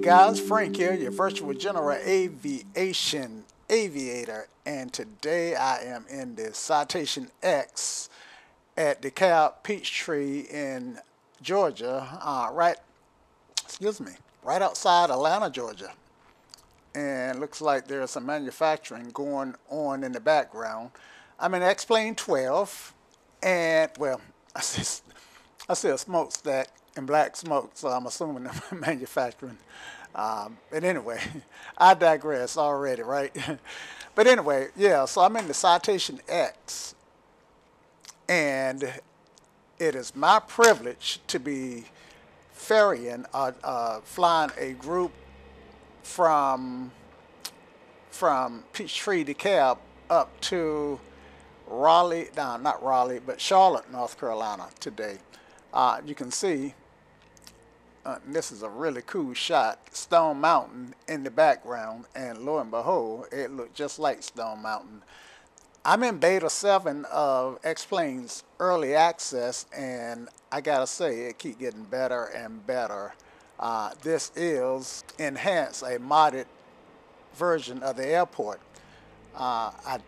guys, Frank here, your virtual general aviation aviator, and today I am in the Citation-X at Dekalb, Peachtree in Georgia, right outside Atlanta, Georgia. And looks like there's some manufacturing going on in the background. I'm in X-Plane 12, and well, I see a smokestack and black smoke, so I'm assuming they're manufacturing. But anyway, I digress already, right? But anyway, yeah, so I'm in the Citation-X, and it is my privilege to be ferrying, flying a group from Peachtree Dekalb up to Raleigh, no, not Raleigh, but Charlotte, North Carolina today. You can see, this is a really cool shot, Stone Mountain in the background, and lo and behold, it looked just like Stone Mountain. I'm in beta 7 of X-Plane's early access, and I gotta say, it keeps getting better and better. This is enhanced, a modded version of the airport. I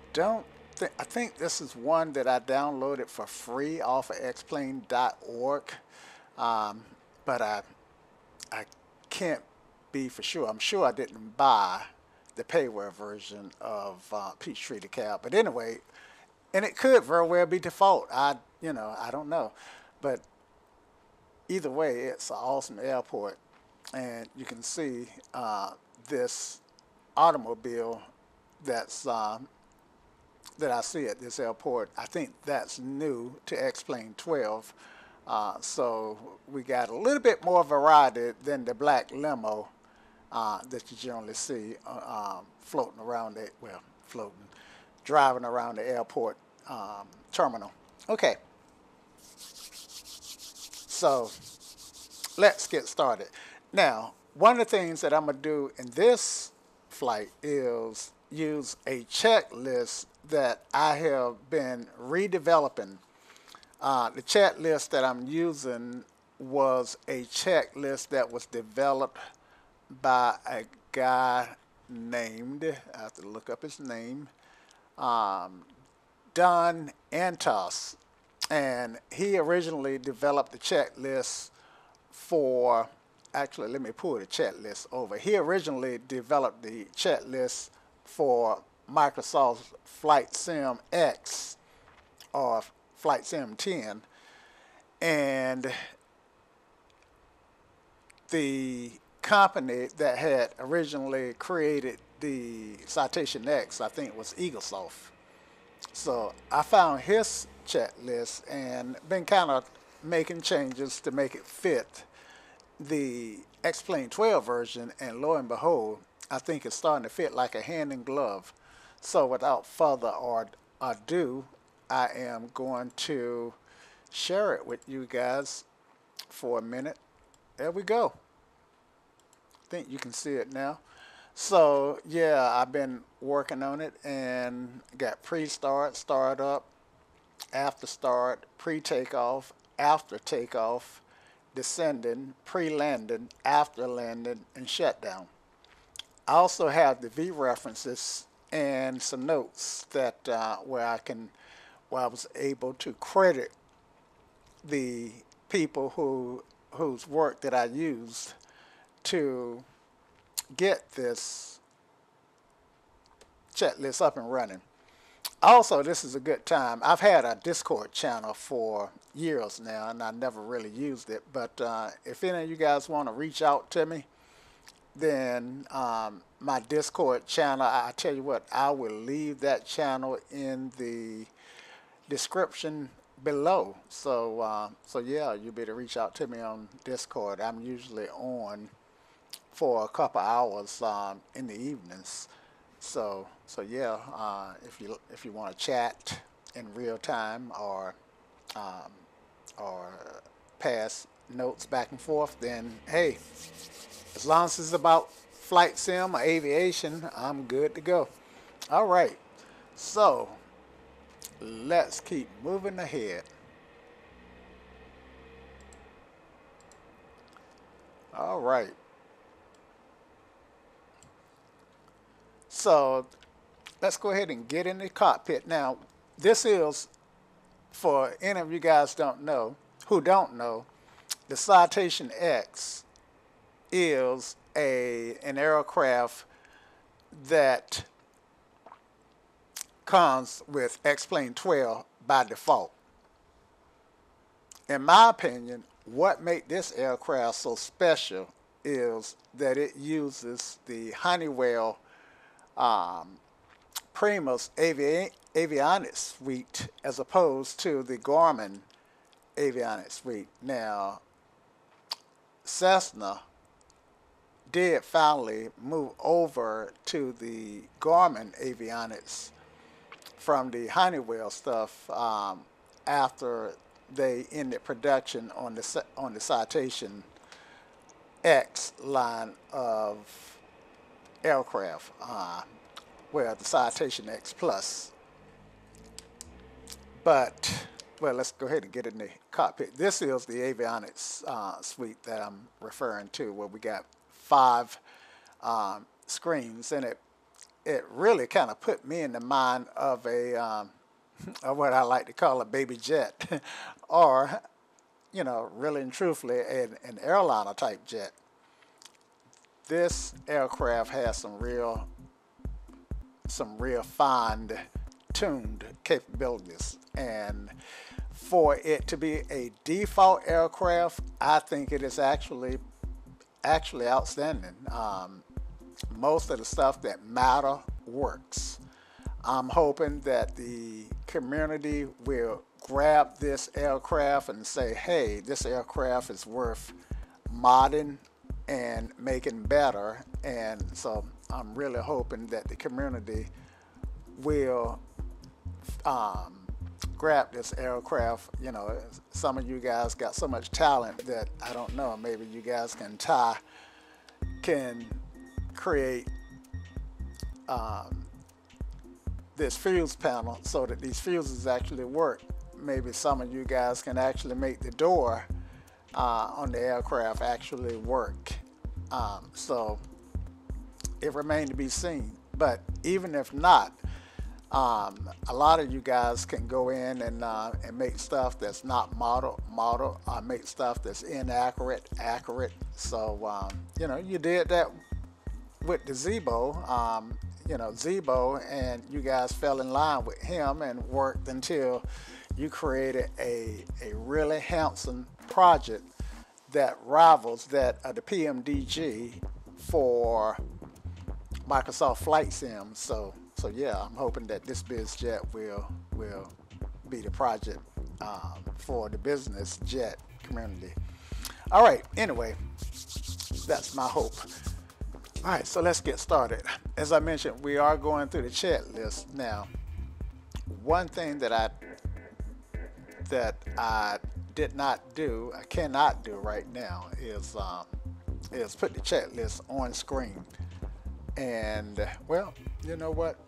think this is one that I downloaded for free off of xplane.org, but I can't be for sure. I'm sure I didn't buy the payware version of Peachtree Dekalb. But anyway, and it could very well be default. I don't know. But either way, it's an awesome airport. And you can see this automobile that's that I see at this airport. I think that's new to X-Plane 12. So we got a little bit more variety than the black limo that you generally see floating around the, driving around the airport terminal. Okay, so let's get started. Now, one of the things that I'm going to do in this flight is use a checklist that I have been redeveloping. The checklist that I'm using was a checklist that was developed by a guy named, I have to look up his name, Don Antos. And he originally developed the checklist for, actually let me pull the checklist over. He originally developed the checklist for Microsoft's Flight Sim X, or Flight Sim 10, and the company that had originally created the Citation-X, I think it was Eaglesoft. So I found his checklist and been kind of making changes to make it fit the X-Plane 12 version, and lo and behold, I think it's starting to fit like a hand in glove. So without further ado, I am going to share it with you guys for a minute. There we go. I think you can see it now. So yeah, I've been working on it and got pre-start, start up, after start, pre-takeoff, after takeoff, descending, pre-landing, after landing, and shutdown. I also have the V references and some notes that where I was able to credit the people whose work that I used to get this checklist up and running. Also, this is a good time. I've had a Discord channel for years now, and I never really used it. But if any of you guys want to reach out to me, then my Discord channel, I tell you what, I will leave that channel in the description below. So yeah, you better reach out to me on Discord. I'm usually on for a couple hours in the evenings. So yeah, if you want to chat in real time or pass notes back and forth, then hey, as long as it's about flight sim or aviation, I'm good to go. All right, so let's keep moving ahead. All right. So let's go ahead and get in the cockpit. Now, this is, for any of you guys who don't know, the Citation-X is an aircraft that comes with X-Plane 12 by default. In my opinion, what makes this aircraft so special is that it uses the Honeywell Primus Avionics suite as opposed to the Garmin Avionics suite. Now, Cessna did finally move over to the Garmin Avionics from the Honeywell stuff after they ended production on the Citation-X line of aircraft, well, the Citation-X Plus. But, well, let's go ahead and get in the cockpit. This is the Avionics suite that I'm referring to, where we got 5 screens, and it really kind of put me in the mind of of what I like to call a baby jet, or, you know, really and truthfully, an airliner type jet. This aircraft has some real fine-tuned capabilities, and for it to be a default aircraft, I think it is actually outstanding. Most of the stuff that matter works. I'm hoping that the community will grab this aircraft and say, hey, this aircraft is worth modding and making better. And so I'm really hoping that the community will grab this aircraft. You know, some of you guys got so much talent that I don't know, maybe you guys can create this fuse panel so that these fuses actually work. Maybe some of you guys can actually make the door on the aircraft actually work. So it remains to be seen. But even if not, a lot of you guys can go in and make stuff that's not model, make stuff that's inaccurate, accurate. So you know, you did that with the Zebo, you know, Zebo, and you guys fell in line with him and worked until you created a really handsome project that rivals that of the PMDG for Microsoft Flight Sim. So yeah, I'm hoping that this BizJet will be the project for the business jet community. All right, anyway, that's my hope. All right, so let's get started. As I mentioned, we are going through the chat list now. One thing that I did not do, I cannot do right now, is put the chat list on screen. And well, you know what?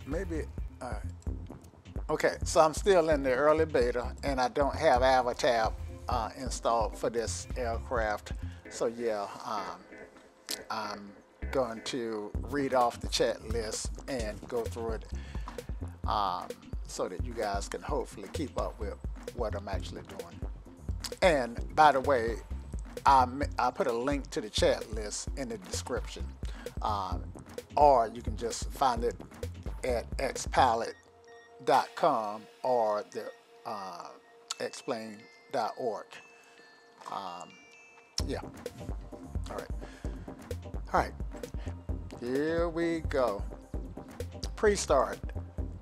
Maybe. Okay, so I'm still in the early beta, and I don't have Avatar installed for this aircraft. So yeah, I'm going to read off the chat list and go through it so that you guys can hopefully keep up with what I'm actually doing. And by the way, I put a link to the chat list in the description, or you can just find it at xpilot.com or the explain.org. Yeah. All right, here we go. Pre-start,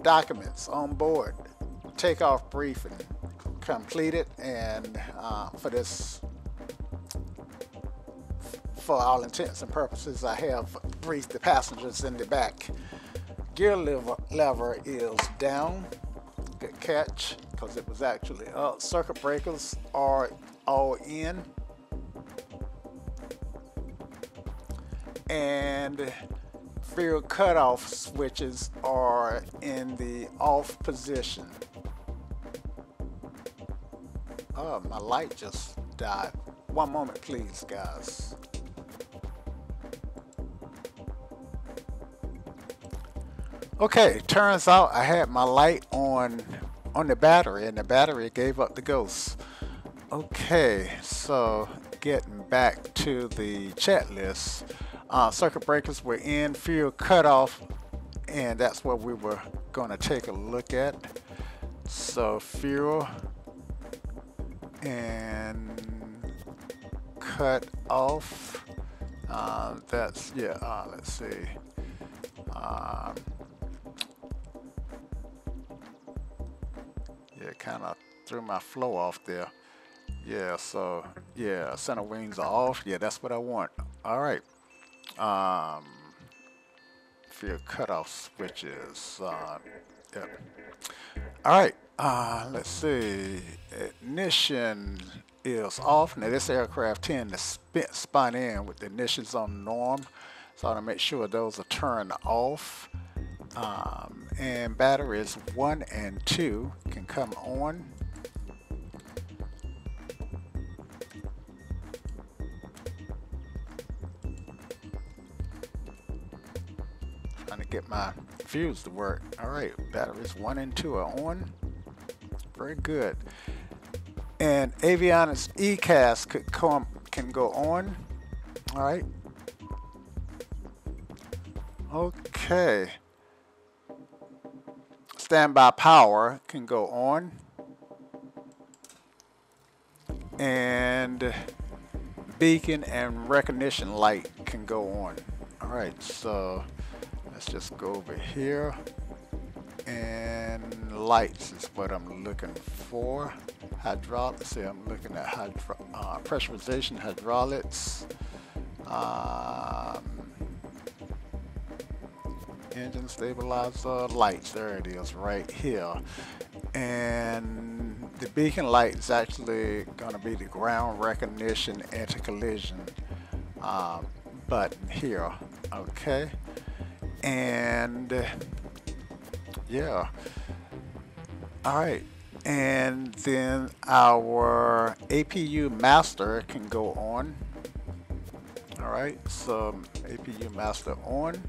documents on board, takeoff briefing completed, and for all intents and purposes, I have briefed the passengers in the back. Gear lever is down. Good catch, because it was actually up. Circuit breakers are all in. And fuel cutoff switches are in the off position. Oh, my light just died. One moment, please, guys. Okay, turns out I had my light on the battery, and the battery gave up the ghost. Okay, so getting back to the checklist, circuit breakers were in, fuel cutoff, and that's what we were going to take a look at. So fuel and cut off. That's yeah. Let's see. Um, yeah, kind of threw my flow off there. Yeah, so yeah, center wings are off. Yeah, that's what I want. All right. Um, Field cutoff switches. Yep. All right. Let's see. Ignition is off. Now this aircraft tend to spun in with the ignitions on norm, so I want to make sure those are turned off. And batteries 1 and 2 can come on. Trying to get my fuse to work. All right, batteries 1 and 2 are on. Very good. And Avionics ECAS can go on. All right. Okay. Standby power can go on. And beacon and recognition light can go on. All right, so let's just go over here. And lights is what I'm looking for. Hydraulics, see, I'm looking at pressurization, hydraulics. Engine stabilizer, lights, there it is right here. And the beacon light is actually going to be the ground recognition anti-collision button here. Okay. And yeah. All right. And then our APU master can go on. All right. So APU master on.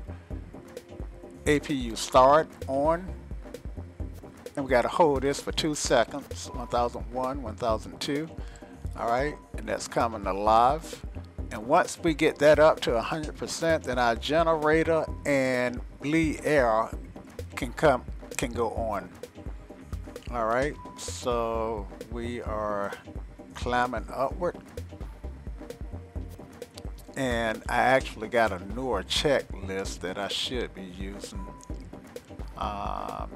APU start on. And we got to hold this for 2 seconds. 1001, 1002. All right. And that's coming alive. And once we get that up to 100%, then our generator and bleed air can go on. All right. So we are climbing upward. And I actually got a newer checklist that I should be using. All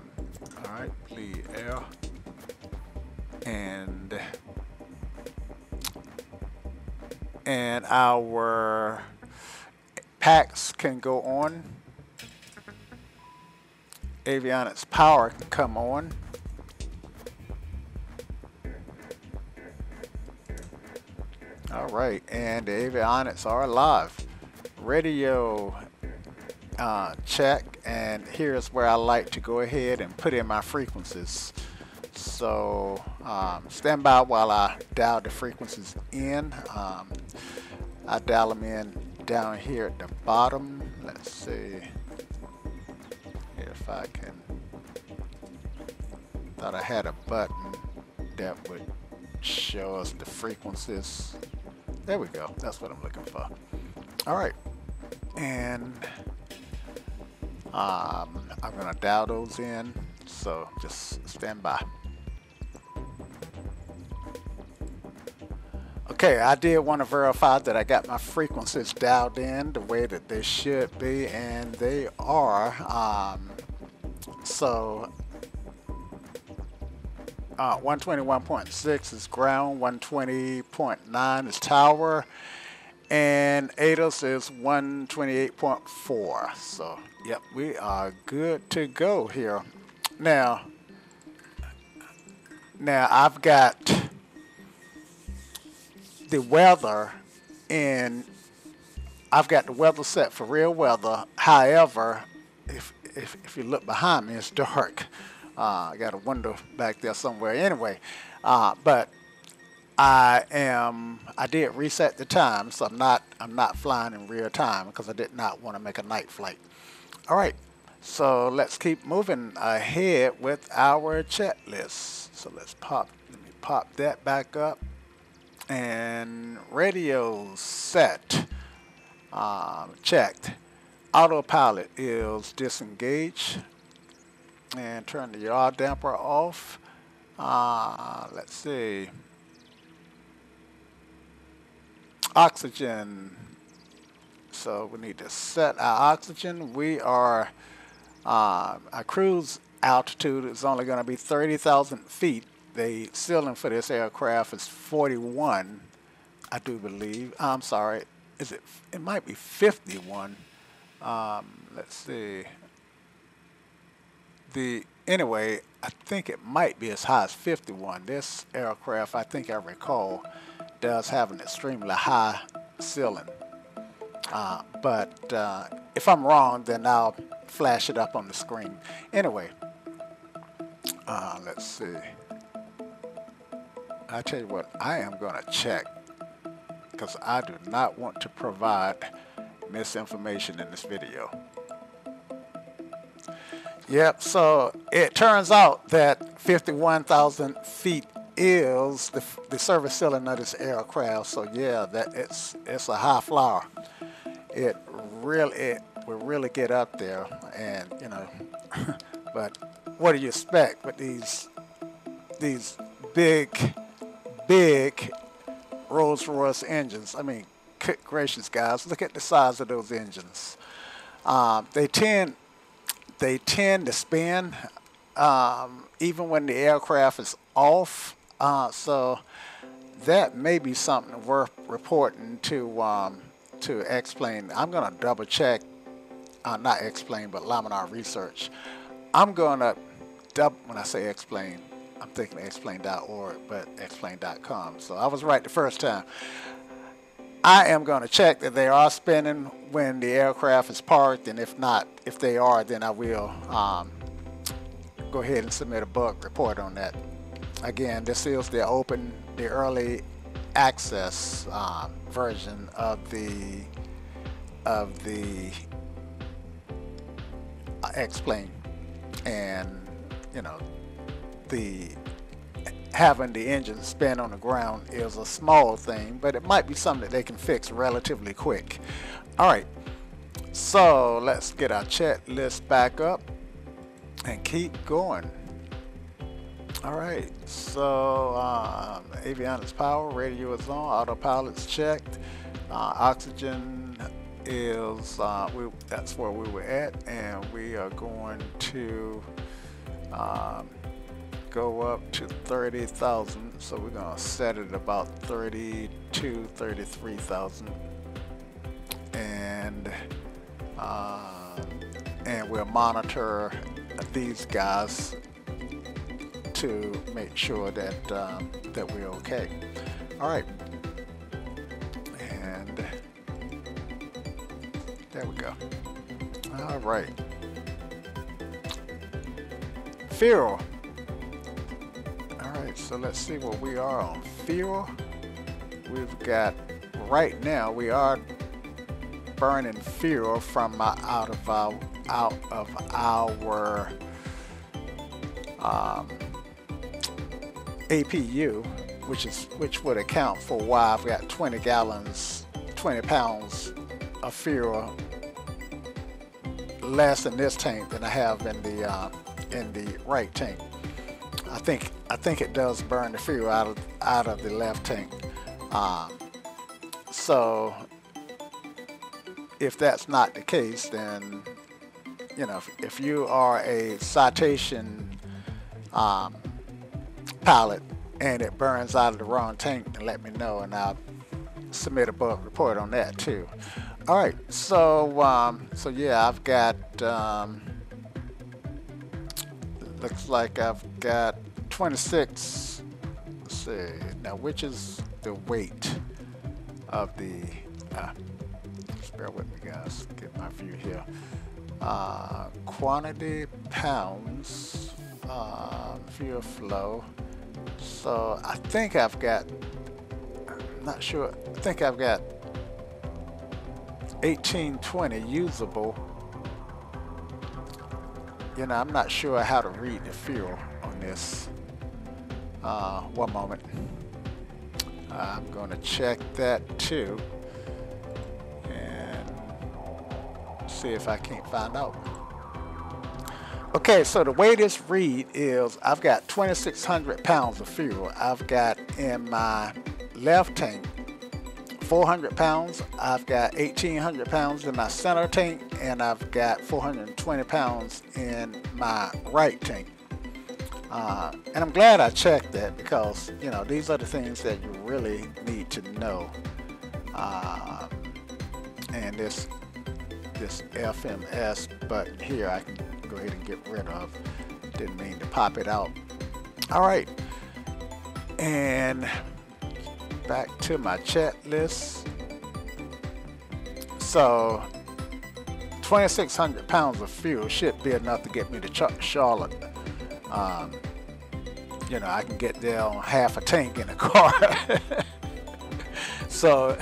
right, bleed air. And our packs can go on. Avionics power can come on. All right, and the avionics are live. Radio check, and here's where I like to go ahead and put in my frequencies. So stand by while I dial the frequencies in. I dial them in down here at the bottom. Let's see if I can. Thought I had a button that would show us the frequencies. There we go. That's what I'm looking for. All right. And I'm going to dial those in. So just stand by. Okay, I did want to verify that I got my frequencies dialed in the way that they should be, and they are. So 121.6 is ground, 120.9 is tower, and ATOS is 128.4. So, yep, we are good to go here. Now I've got the weather, and I've got the weather set for real weather. However, if you look behind me, it's dark. I got a window back there somewhere. Anyway, but I did reset the time, so I'm not flying in real time because I did not want to make a night flight. All right, So let's keep moving ahead with our checklist. So let me pop that back up. And radio set, checked. Autopilot is disengaged. And turn the yaw damper off. Let's see. Oxygen. So we need to set our oxygen. We are, our cruise altitude is only going to be 30,000 feet. The ceiling for this aircraft is 41, I do believe. I'm sorry, it might be 51. Let's see. Anyway, I think it might be as high as 51. This aircraft, I think I recall, does have an extremely high ceiling. But if I'm wrong, then I'll flash it up on the screen. Anyway, let's see. I tell you what, I am going to check because I do not want to provide misinformation in this video. Yep, so it turns out that 51,000 feet is the service ceiling of this aircraft. So yeah, it's a high flyer. It will really get up there, and you know, but what do you expect with these big Rolls-Royce engines? I mean, good gracious, guys, look at the size of those engines. They tend to spin even when the aircraft is off. So that may be something worth reporting to explain. I'm going to double check, not explain, but Laminar Research. I'm going to when I say explain, I'm thinking explain.org, but explain.com. So I was right the first time. I am going to check that they are spinning when the aircraft is parked, and if not, if they are, then I will go ahead and submit a bug report on that. Again, this is the early access version of the explain, and you know, having the engine spin on the ground is a small thing, but it might be something that they can fix relatively quick. All right, so let's get our checklist back up and keep going. All right, so avionics power, radio is on, autopilot's checked, oxygen is that's where we were at, and we are going to go up to 30,000. So we're going to set it about 33,000, and we'll monitor these guys to make sure that that we're okay. All right, and there we go. All right, fuel. All right, so let's see what we are on fuel. We've got, right now we are burning fuel from out of our APU, which would account for why I've got 20 pounds of fuel less in this tank than I have in the right tank. I think it does burn the fuel out of the left tank. So if that's not the case, then you know, if you are a citation pilot and it burns out of the wrong tank, then let me know and I'll submit a bug report on that too. All right, so so yeah, I've got looks like I've got 26. Let's see now, which is the weight of the just bear with me, guys, get my view here. Quantity pounds, fuel flow. So I think I've got, I'm not sure, I think I've got 1820 usable you know, I'm not sure how to read the fuel on this. One moment. I'm going to check that too and see if I can't find out. Okay, so the way this read is I've got 2,600 pounds of fuel. I've got in my left tank 400 pounds. I've got 1,800 pounds in my center tank, and I've got 420 pounds in my right tank. And I'm glad I checked that because, you know, these are the things that you really need to know. And this FMS button here I can go ahead and get rid of. Didn't mean to pop it out. All right, and back to my chat list. So 2,600 pounds of fuel should be enough to get me to Charlotte. You know, I can get there on half a tank in a car. So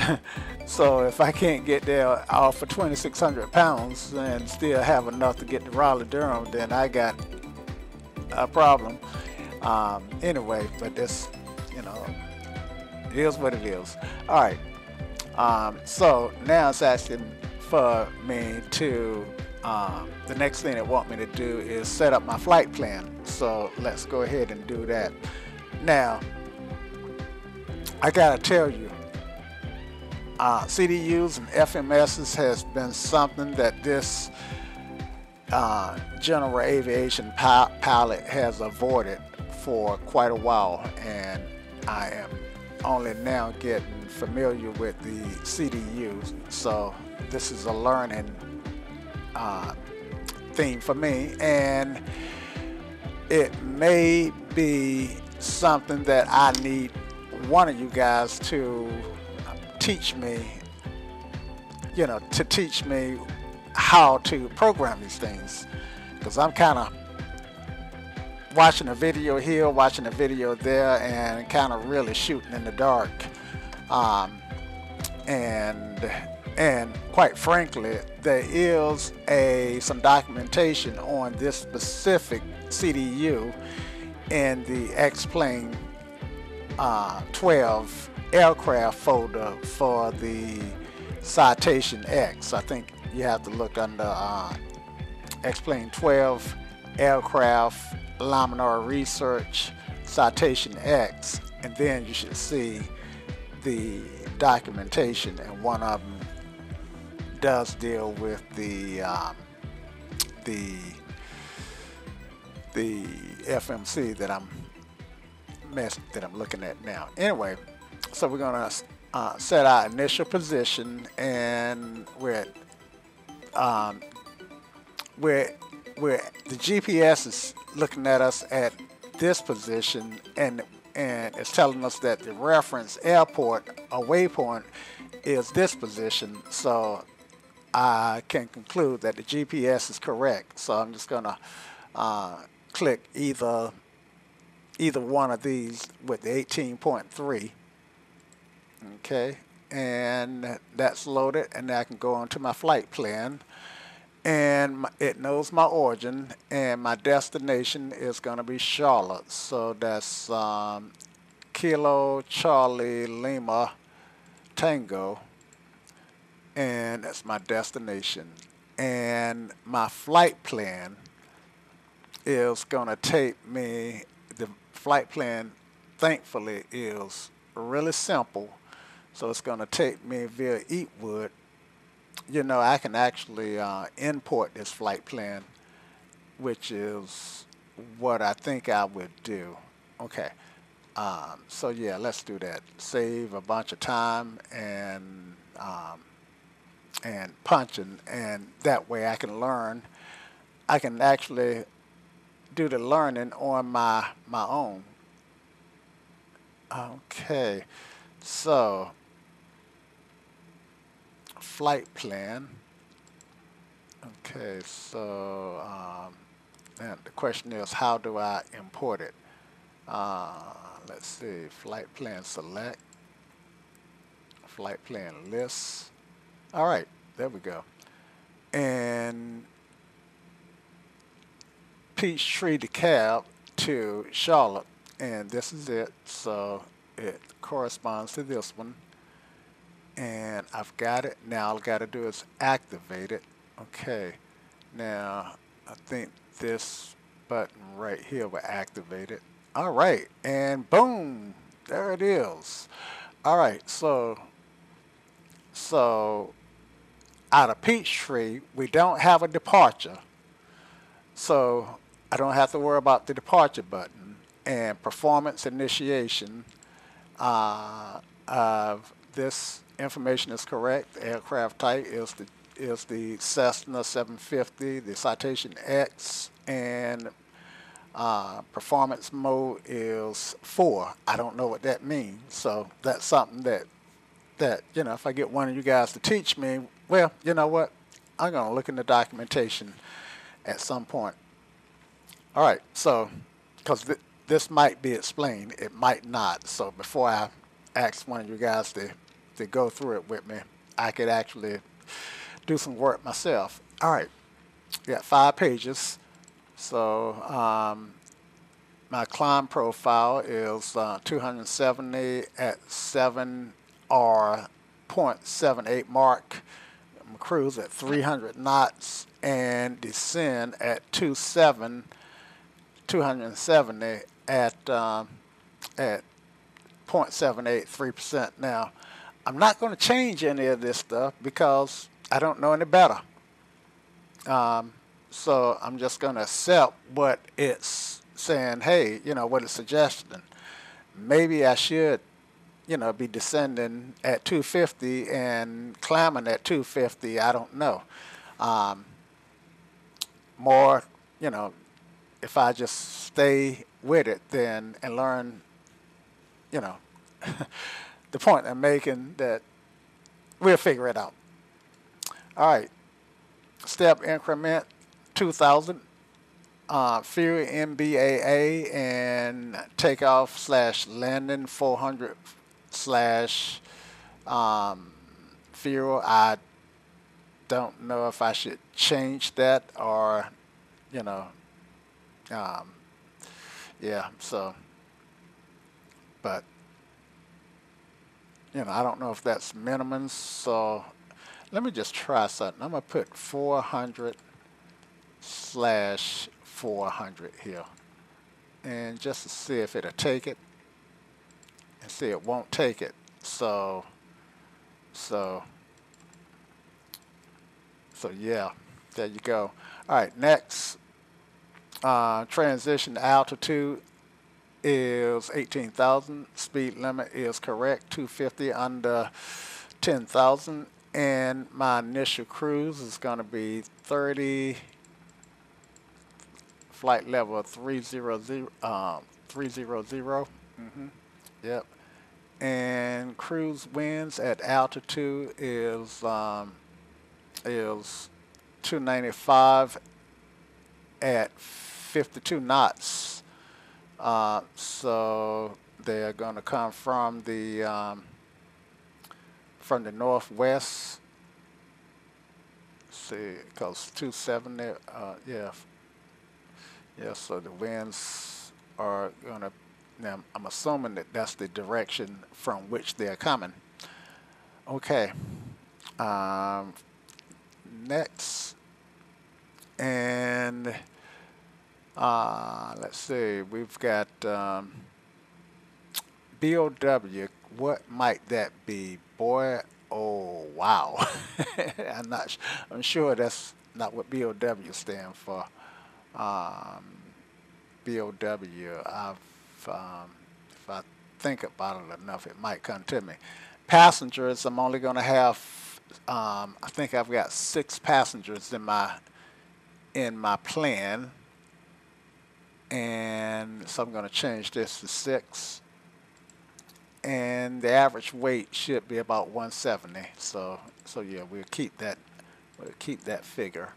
if I can't get there off for 2,600 pounds and still have enough to get to Raleigh-Durham, then I got a problem. Anyway, but this, you know, it is what it is. All right. So now it's asking for me to, the next thing it want me to do is set up my flight plan. So let's go ahead and do that. Now, I gotta tell you, CDUs and FMSs has been something that this general aviation pilot has avoided for quite a while, and I am only now getting familiar with the CDUs. So this is a learning theme for me, and it may be something that I need one of you guys to teach me, you know, to teach me how to program these things, because I'm kind of watching a video here, watching a video there, and kind of really shooting in the dark. And quite frankly, there is some documentation on this specific CDU in the X-Plane 12 aircraft folder for the Citation-X. I think you have to look under X-Plane 12 aircraft Laminar Research Citation-X, and then you should see the documentation, and one of them does deal with the FMC that I'm looking at now. Anyway, so we're gonna set our initial position, and we're the GPS is looking at us at this position, and it's telling us that the reference airport or waypoint is this position. So I can conclude that the GPS is correct. So I'm just gonna click either one of these with the 18.3. Okay, and that's loaded, and now I can go on to my flight plan, and it knows my origin, and my destination is going to be Charlotte. So that's Kilo Charlie Lima Tango, and that's my destination. And my flight plan is going to take me, the flight plan thankfully is really simple. So it's going to take me via Eatwood. You know, I can actually import this flight plan, which is what I think I would do. Okay, so yeah, let's do that. Save a bunch of time and punching, and that way I can learn. I can actually do the learning on my own. Okay, so flight plan. Okay, so and the question is, how do I import it? Let's see, flight plan select, flight plan list. All right, there we go. And Peachtree Dekalb to Charlotte, and this is it. So it corresponds to this one, and I've got it. Now all I got to do is activate it. Okay, now I think this button right here will activate it. All right, and boom, there it is. All right, so out of Peachtree, we don't have a departure, so I don't have to worry about the departure button. And performance initiation of this information is correct. The aircraft type is the Cessna 750, the Citation-X, and performance mode is 4. I don't know what that means, so that's something that you know, if I get one of you guys to teach me, well, you know what, I'm gonna look in the documentation at some point. All right, so because this might be explained, it might not. So before I ask one of you guys to go through it with me, I could actually do some work myself. All right, we got 5 pages. So my climb profile is 270 at 7 or 0.78 mark. I'm cruise at 300 knots and descend at 270 at 0.783%. Now, I'm not going to change any of this stuff because I don't know any better. So I'm just going to accept what it's saying, hey, you know, what it's suggesting. Maybe I should, you know, be descending at 250 and climbing at 250. I don't know. More, you know, if I just stay with it then and learn, you know, the point I'm making, that we'll figure it out. All right. Step increment 2,000. Fuel MBAA and takeoff / landing 400 / fuel. I don't know if I should change that or, you know, yeah, so, but, you know, I don't know if that's minimum, so let me just try something. I'm going to put 400 / 400 here, and just to see if it'll take it, and see it won't take it. So yeah, there you go. All right, next, transition altitude is 18,000. Speed limit is correct, 250 under 10,000, and my initial cruise is going to be 30. Flight level 300. Yep. And cruise winds at altitude is 295 at 52 knots. So they're going to come from the northwest. Let's see, because 270. Yeah. Yeah, so the winds are going to, now I'm assuming that that's the direction from which they're coming. Okay. Next. And let's see, we've got BOW. What might that be? Boy, oh, wow. I'm sure that's not what BOW stands for. BOW, if I think about it enough, it might come to me. Passengers, I'm only going to have, I think I've got 6 passengers in my plan, and so I'm going to change this to 6, and the average weight should be about 170. So yeah, we'll keep that figure.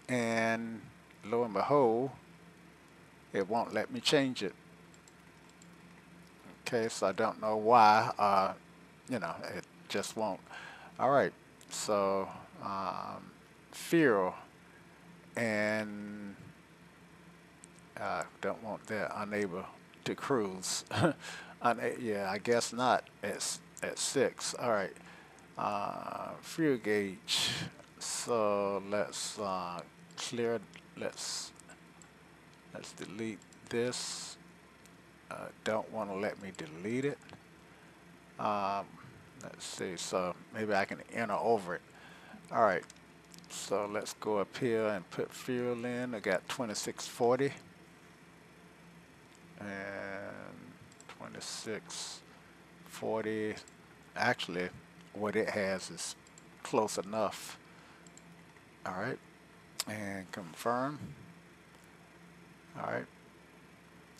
And lo and behold, it won't let me change it. Okay, so I don't know why. You know, it just won't. All right, so fuel and I don't want that. Unable to cruise. Yeah, I guess not at 6. All right. Fuel gauge. So let's clear. Let's delete this. Don't want to let me delete it. Let's see. So maybe I can enter over it. All right. So let's go up here and put fuel in. I got 2640 and 2640. Actually, what it has is close enough. All right, and confirm. All right,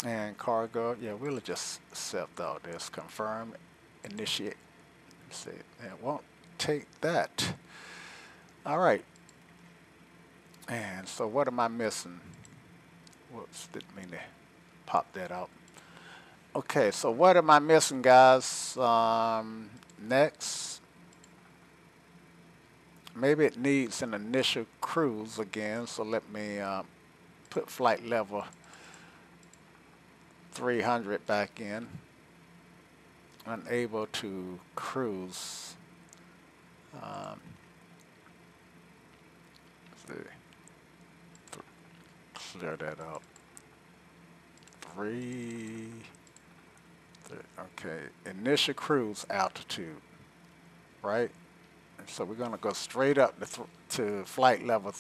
and cargo. Yeah, we'll just accept all this. Confirm, initiate. Let's see, it won't take that. All right, and so what am I missing? Whoops, didn't mean to pop that out. Okay, so what am I missing, guys? Next, maybe it needs an initial cruise again, so let me put flight level 300 back in. Unable to cruise. Let's see. Clear that out. 3. Okay, initial cruise altitude, right? And so we're going to go straight up to flight level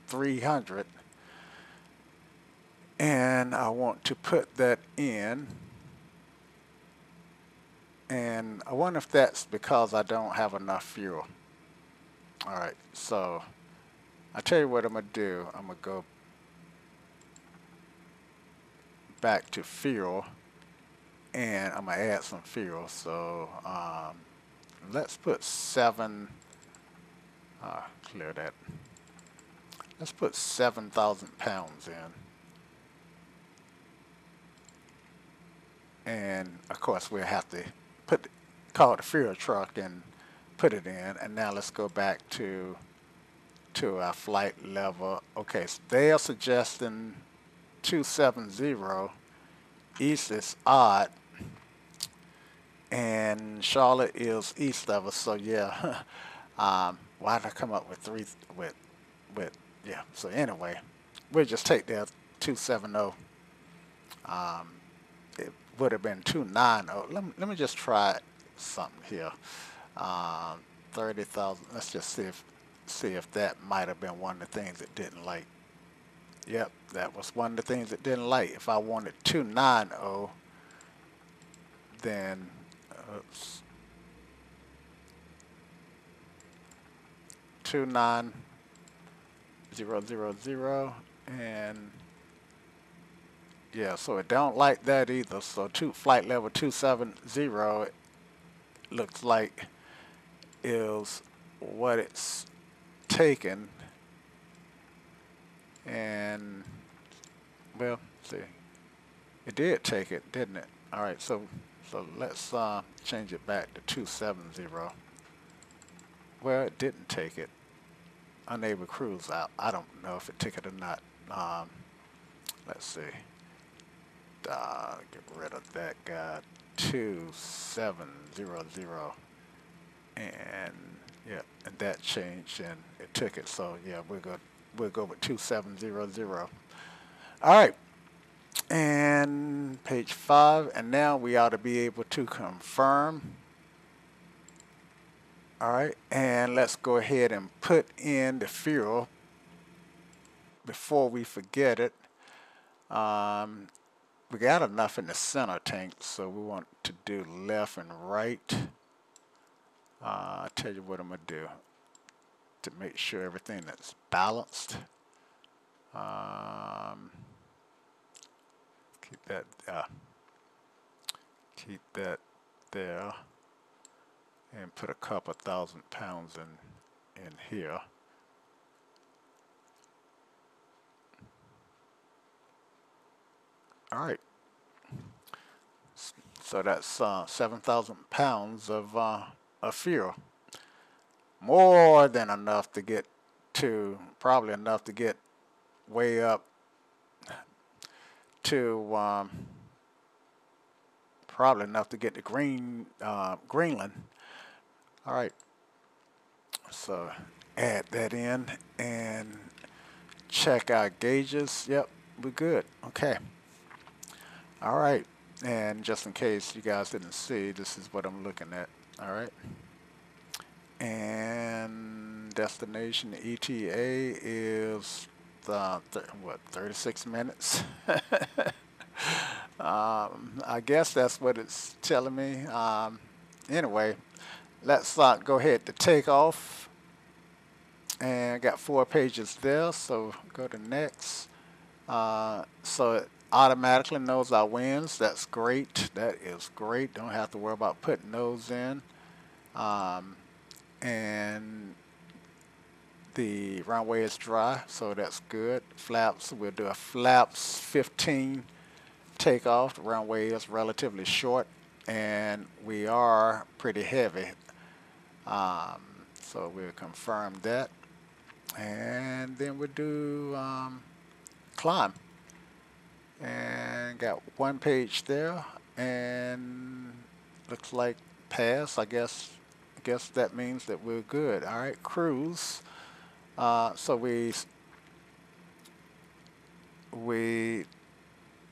300, and I want to put that in. And I wonder if that's because I don't have enough fuel. All right, so I'll tell you what I'm going to do. I'm going to go back to fuel, and I'm going to add some fuel. So let's put 7, clear that. Let's put 7,000 pounds in. And of course we'll have to call the fuel truck and put it in. And now let's go back to our flight level. Okay, so they are suggesting 270. East is odd, and Charlotte is east of us. So yeah, why did I come up with 3 with yeah? So anyway, we'll just take that 270. It would have been 290. Let me just try something here. 30,000. Let's just see if that might have been one of the things it didn't like. Yep, that was one of the things it didn't like. If I wanted 290, then oops, 29000, and yeah, so it don't like that either. So flight level 270, it looks like is what it's taken. And well, see, it did take it, didn't it? All right, so let's change it back to 270. Well, it didn't take it. Unable to cruise out. I don't know if it took it or not. Let's see. Get rid of that guy. 2700, and yeah, and that changed and it took it. So yeah, we'll go with 2700. All right, and page 5, and now we ought to be able to confirm. All right, and let's go ahead and put in the fuel before we forget it. We got enough in the center tank, so we want to do left and right. I'll tell you what I'm going to do to make sure everything that's balanced. Keep that there, and put a couple 1,000 pounds in here. All right. So that's 7,000 pounds of fuel. More than enough to get to probably enough to get way up to probably enough to get to Greenland. All right, so add that in and check our gauges. Yep, we're good. Okay. All right, and just in case you guys didn't see, this is what I'm looking at. All right, and destination ETA is what, 36 minutes. I guess that's what it's telling me. Anyway, let's go ahead to take off, and I got 4 pages there, so go to next. So it automatically knows our winds. That's great. That is great. Don't have to worry about putting those in. And the runway is dry, so that's good. Flaps, we'll do a flaps 15 takeoff. The runway is relatively short, and we are pretty heavy. So we'll confirm that. And then we'll do climb. And got 1 page there, and looks like pass. I guess that means that we're good. All right, cruise. So we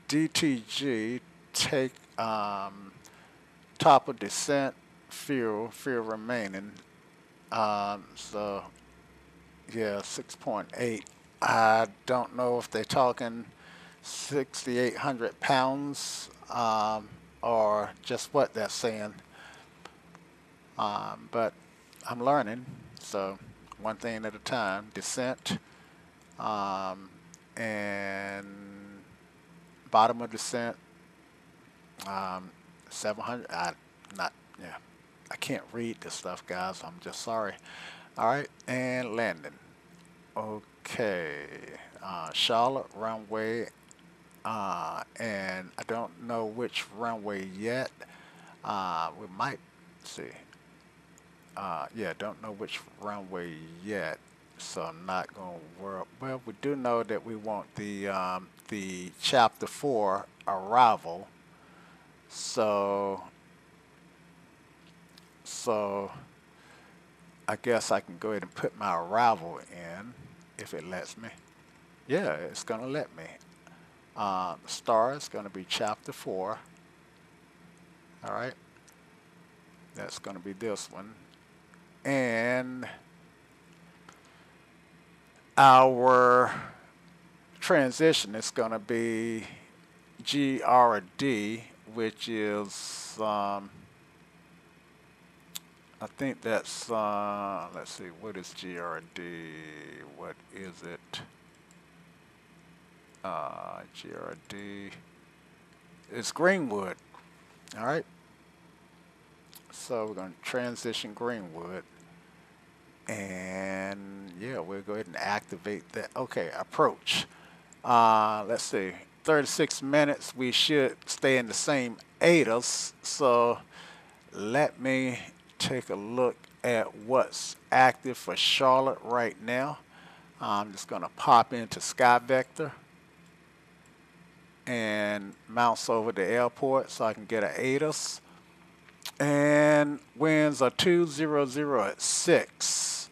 DTG take top of descent, fuel remaining. So yeah, 6.8. I don't know if they're talking 6,800 pounds or just what they're saying. But I'm learning, so one thing at a time. Descent, and bottom of descent, 700. I can't read this stuff, guys. I'm just sorry. All right, and landing. Okay, Charlotte runway, and I don't know which runway yet. We might see. Yeah, don't know which runway yet, so I'm not going to worry. Well, we do know that we want the Chapter 4 arrival. So I guess I can go ahead and put my arrival in if it lets me. Yeah, it's going to let me. Star is going to be Chapter 4. All right. That's going to be this one. And our transition is going to be GRD, which is, I think that's, let's see, what is GRD? What is it? GRD. It's Greenwood. All right. So we're going to transition Greenwood. And yeah, we'll go ahead and activate that. Okay, approach. Let's see, 36 minutes. We should stay in the same ATIS. So let me take a look at what's active for Charlotte right now. I'm just going to pop into SkyVector and mouse over the airport so I can get an ATIS. And winds are 200 at 6.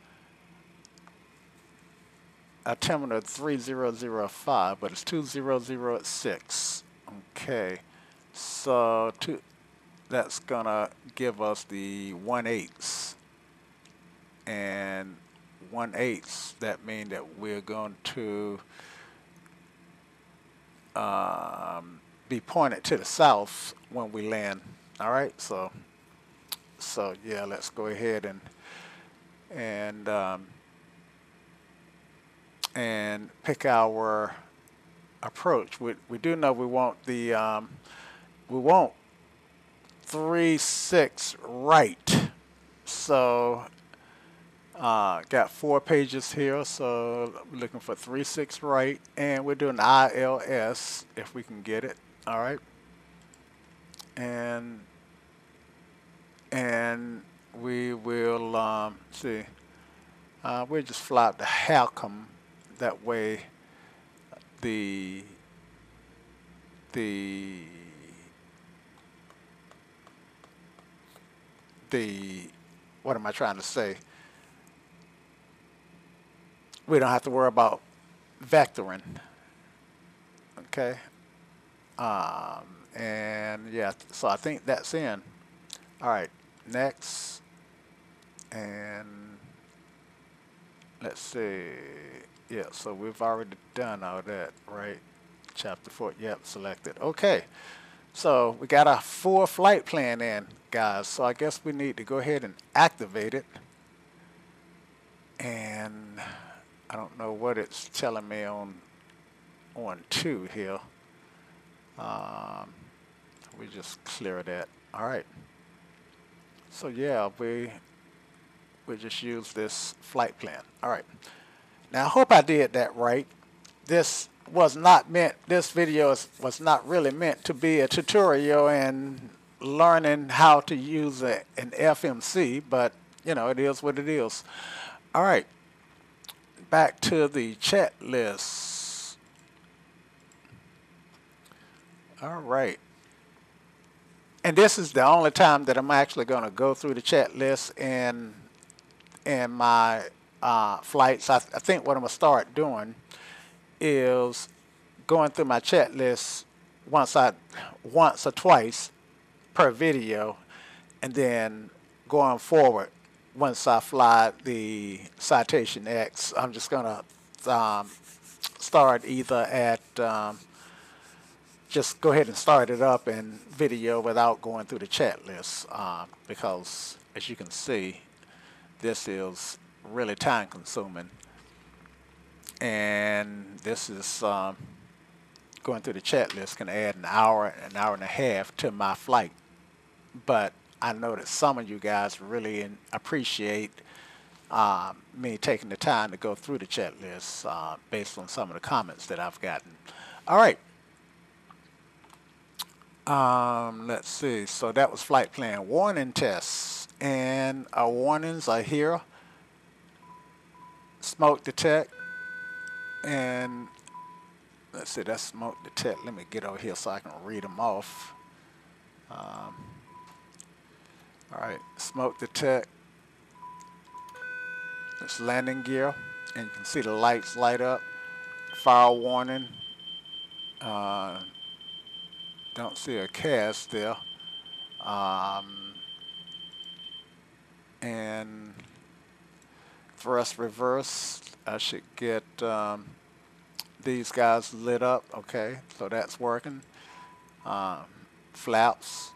Altimeter 3005, but it's 200 at 6. Okay, so that's gonna give us the 1/8, and 1/8. That means that we're going to be pointed to the south when we land. All right, so yeah, let's go ahead and pick our approach. We do know we want the we want 36 right. So got 4 pages here, so we're looking for 36 right, and we're doing ILS if we can get it. All right, and we will see. We'll just fly out to Halcombe. That way the what am I trying to say? We don't have to worry about vectoring. Okay. And yeah, so I think that's in. All right, next. And let's see. Yeah, so we've already done all that, right? Chapter 4, yep, selected. Okay, so we got our full flight plan in, guys. So I guess we need to go ahead and activate it. And I don't know what it's telling me on 2 here. We just clear that. All right. So yeah, we just use this flight plan. All right. Now I hope I did that right. This was not meant. This video was not really meant to be a tutorial in learning how to use an FMC, but you know, it is what it is. All right. Back to the chat list. All right. And this is the only time that I'm actually going to go through the chat list in my flights. I think what I'm going to start doing is going through my chat list once or twice per video, and then going forward, once I fly the Citation-X, I'm just going to start either at just go ahead and start it up in video without going through the chat list, because as you can see, this is really time consuming, and this is going through the chat list can add an hour and a half to my flight. But I know that some of you guys really appreciate me taking the time to go through the chat list based on some of the comments that I've gotten. All right. Let's see. So that was flight plan warning tests, and our warnings are here. Smoke detect, and let's see, that's smoke detect. Let me get over here so I can read them off. All right, smoke detect. It's landing gear, and you can see the lights light up. Fire warning. Don't see a cast there. And thrust reverse. I should get these guys lit up. Okay, so that's working. Flaps.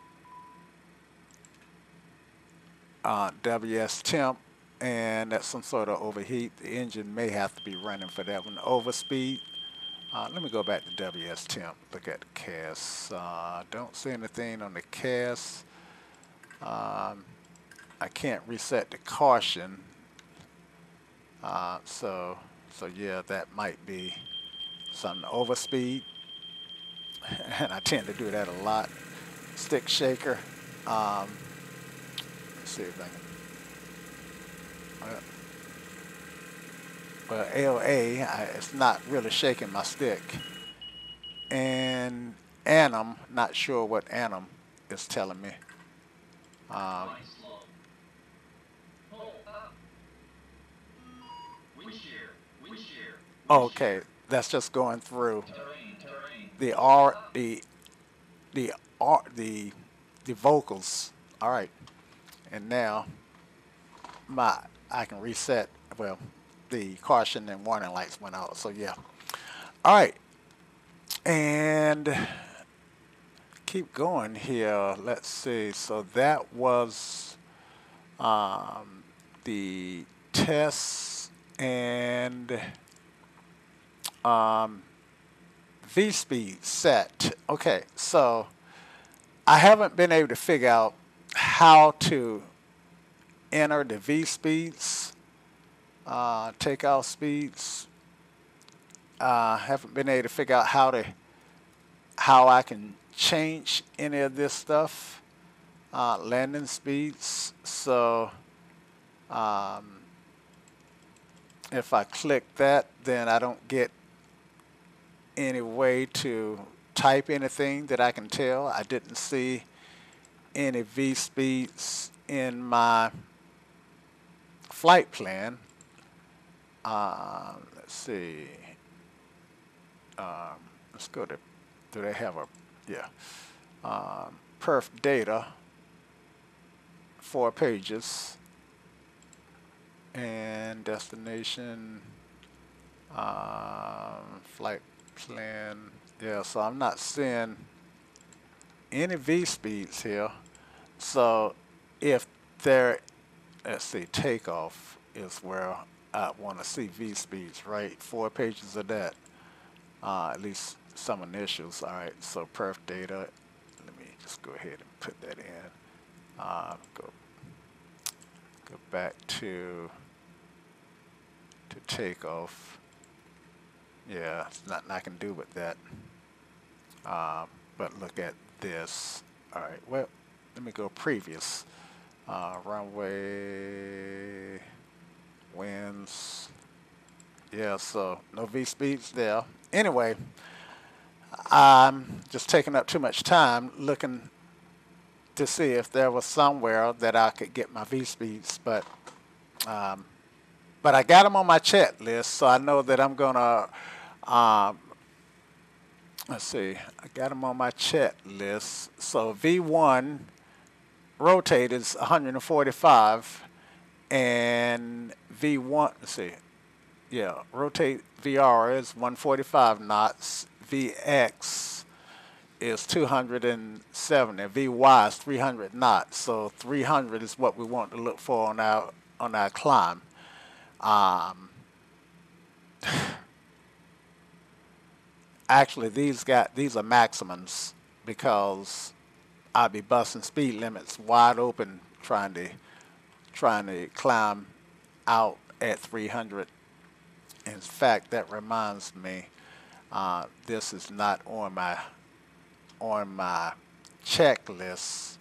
WS temp, and that's some sort of overheat. The engine may have to be running for that one. Overspeed. Let me go back to WS temp. Look at the CAS. Don't see anything on the CAS. I can't reset the caution. So yeah, that might be some overspeed, and I tend to do that a lot. Stick shaker. Let's see if I can. Well, LA, it's not really shaking my stick. And Anim, not sure what Anim is telling me. Okay, that's just going through the vocals. All right, and now I can reset. Well, the caution and warning lights went out. So yeah. All right, and keep going here. Let's see. So that was the tests and V-speed set. Okay, so I haven't been able to figure out how to enter the V-speeds, takeoff speeds. Haven't been able to figure out how I can change any of this stuff, landing speeds. So if I click that, then I don't get any way to type anything that I can tell. I didn't see any V speeds in my flight plan. Let's see. Let's go to, do they have a, yeah, perf data, 4 pages, and destination, flight plan. Yeah, so I'm not seeing any V speeds here. So if there, let's see, takeoff is where I want to see V speeds, right? 4 pages of that, at least some initials. All right, so perf data. Let me just go ahead and put that in. Go back to takeoff. Yeah, there's nothing I can do with that. But look at this. All right, well, let me go previous. Runway, winds. Yeah, so no V speeds there. Anyway, I'm just taking up too much time looking to see if there was somewhere that I could get my V speeds, but I got them on my chat list, so I know that I'm gonna. Let's see, I got them on my chat list. So V1 rotate is 145, and V1. Let's see. Yeah, rotate VR is 145 knots. VX is 270. VY is 300 knots. So 300 is what we want to look for on our climb. Actually, these are maximums because I'll be busting speed limits wide open trying to climb out at 300. In fact, that reminds me, this is not on my checklist,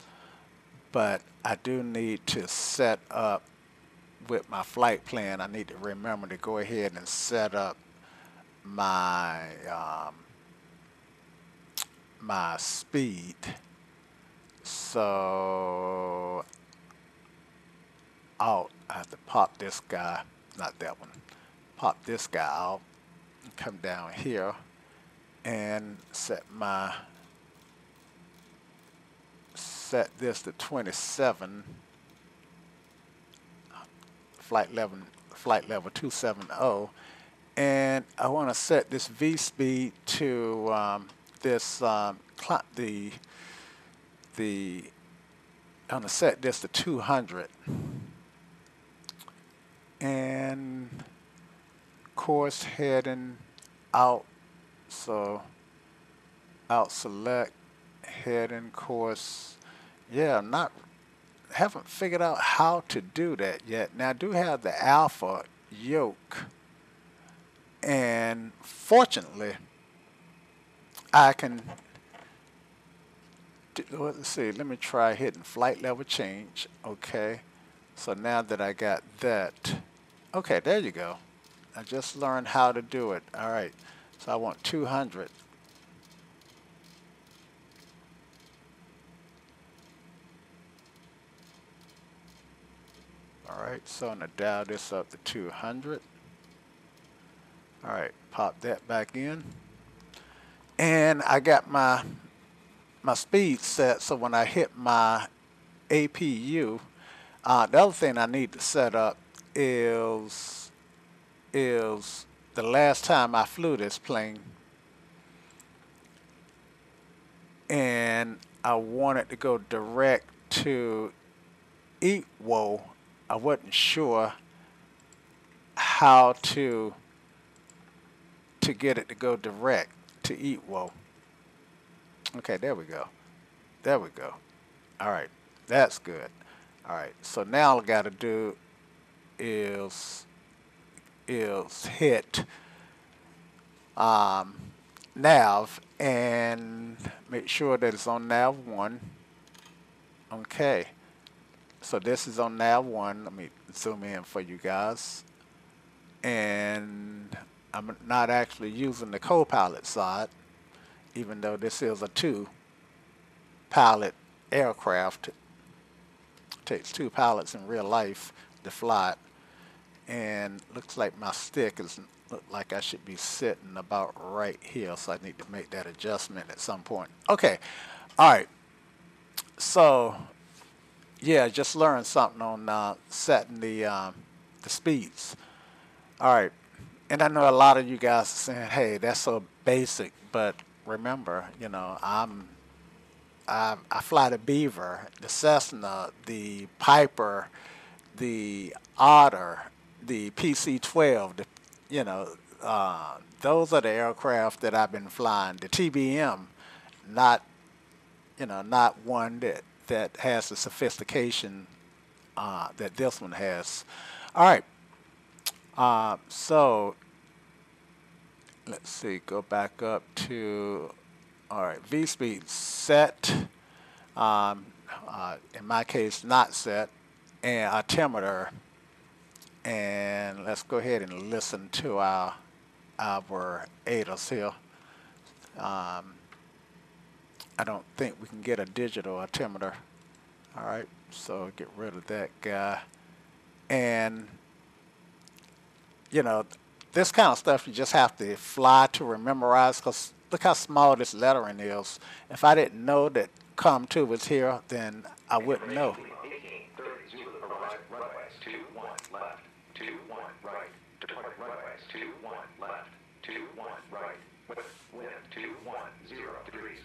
but I do need to set up with my flight plan. I need to remember to go ahead and set up my my speed. So I have to pop this guy, not that one. Pop this guy out, come down here, and set this to 27. Flight level 270, and I want to set this V speed to I'm going to set this to 200, and course heading out. So out select heading course. Yeah, haven't figured out how to do that yet. Now I do have the alpha yoke, and fortunately I can let's see, let me try hitting flight level change. Okay, so now that I got that, okay, there you go. I just learned how to do it. All right, so I want 200. All right, so I'm gonna dial this up to 200. All right, pop that back in, and I got my speed set. So when I hit my APU, the other thing I need to set up is the last time I flew this plane, and I wanted to go direct to EWO. I wasn't sure how to get it to go direct to EWO. Okay, there we go. There we go. All right, that's good. All right, so now all I got to do is hit nav and make sure that it's on nav 1. Okay, so this is on nav 1. Let me zoom in for you guys. and I'm not actually using the co-pilot side, even though this is a two-pilot aircraft. It takes two pilots in real life to fly it, and looks like my stick is look like I should be sitting about right here, so I need to make that adjustment at some point. Okay, all right. So yeah, just learned something on setting the speeds. All right, and I know a lot of you guys are saying, "Hey, that's so basic," but remember, you know, I fly the Beaver, the Cessna, the Piper, the Otter, the PC-12. You know, those are the aircraft that I've been flying. The TBM, not not one that has the sophistication that this one has. All right. So let's see. Go back up to all right. V speed set. In my case, not set, and altimeter. And let's go ahead and listen to our ADAS here. I don't think we can get a digital altimeter. All right, so get rid of that guy. And you know, this kind of stuff you just have to fly to memorize, because look how small this lettering is. If I didn't know that COM2 was here, then I wouldn't know.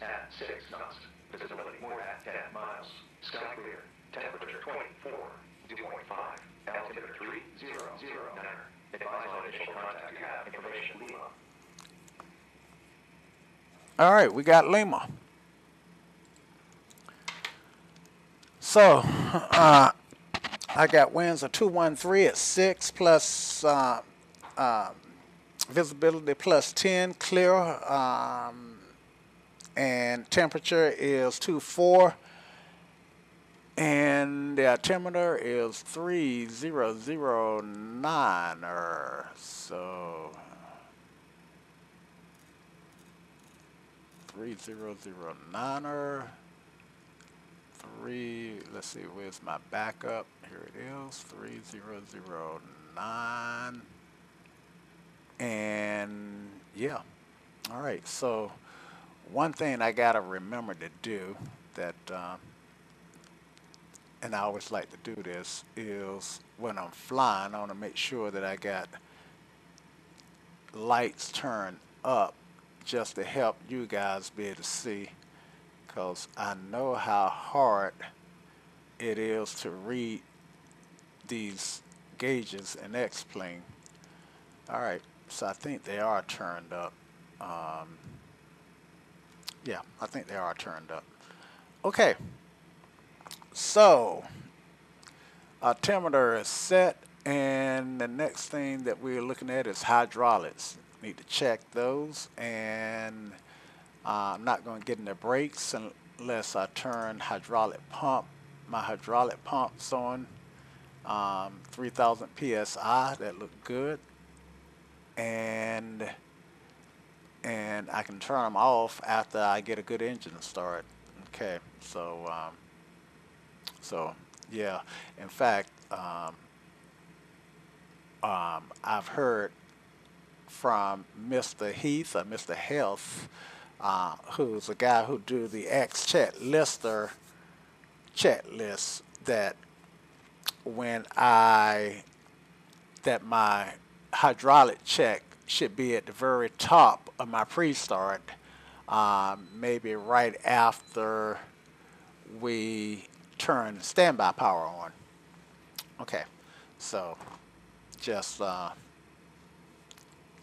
At 6 knots. Visibility more at 10 miles. Sky clear. Temperature 24.5. Altimeter 3009. Advise on initial contact. You have information. Lima. All right, we got Lima. So I got winds of 213 at 6 plus visibility plus 10 clear. And temperature is 24, and the altimeter is 3009, so 3009, let's see, where's my backup? Here it is, 3009, and yeah, all right, so one thing I gotta remember to do that, and I always like to do this, is when I'm flying, I want to make sure that I got lights turned up just to help you guys be able to see, because I know how hard it is to read these gauges in X-plane. All right, so I think they are turned up. Yeah, I think they are turned up. Okay, so altimeter is set, and the next thing that we're looking at is hydraulics. Need to check those, and I'm not going to get in the brakes unless I turn my hydraulic pump's on 3000 psi. That looked good, and I can turn them off after I get a good engine start. Okay, so yeah. In fact, I've heard from Mr. Heath or Mr. Health, who's a guy who do the X-Checklister checklist, that that my hydraulic check should be at the very top of my pre-start, maybe right after we turn standby power on. Okay, so just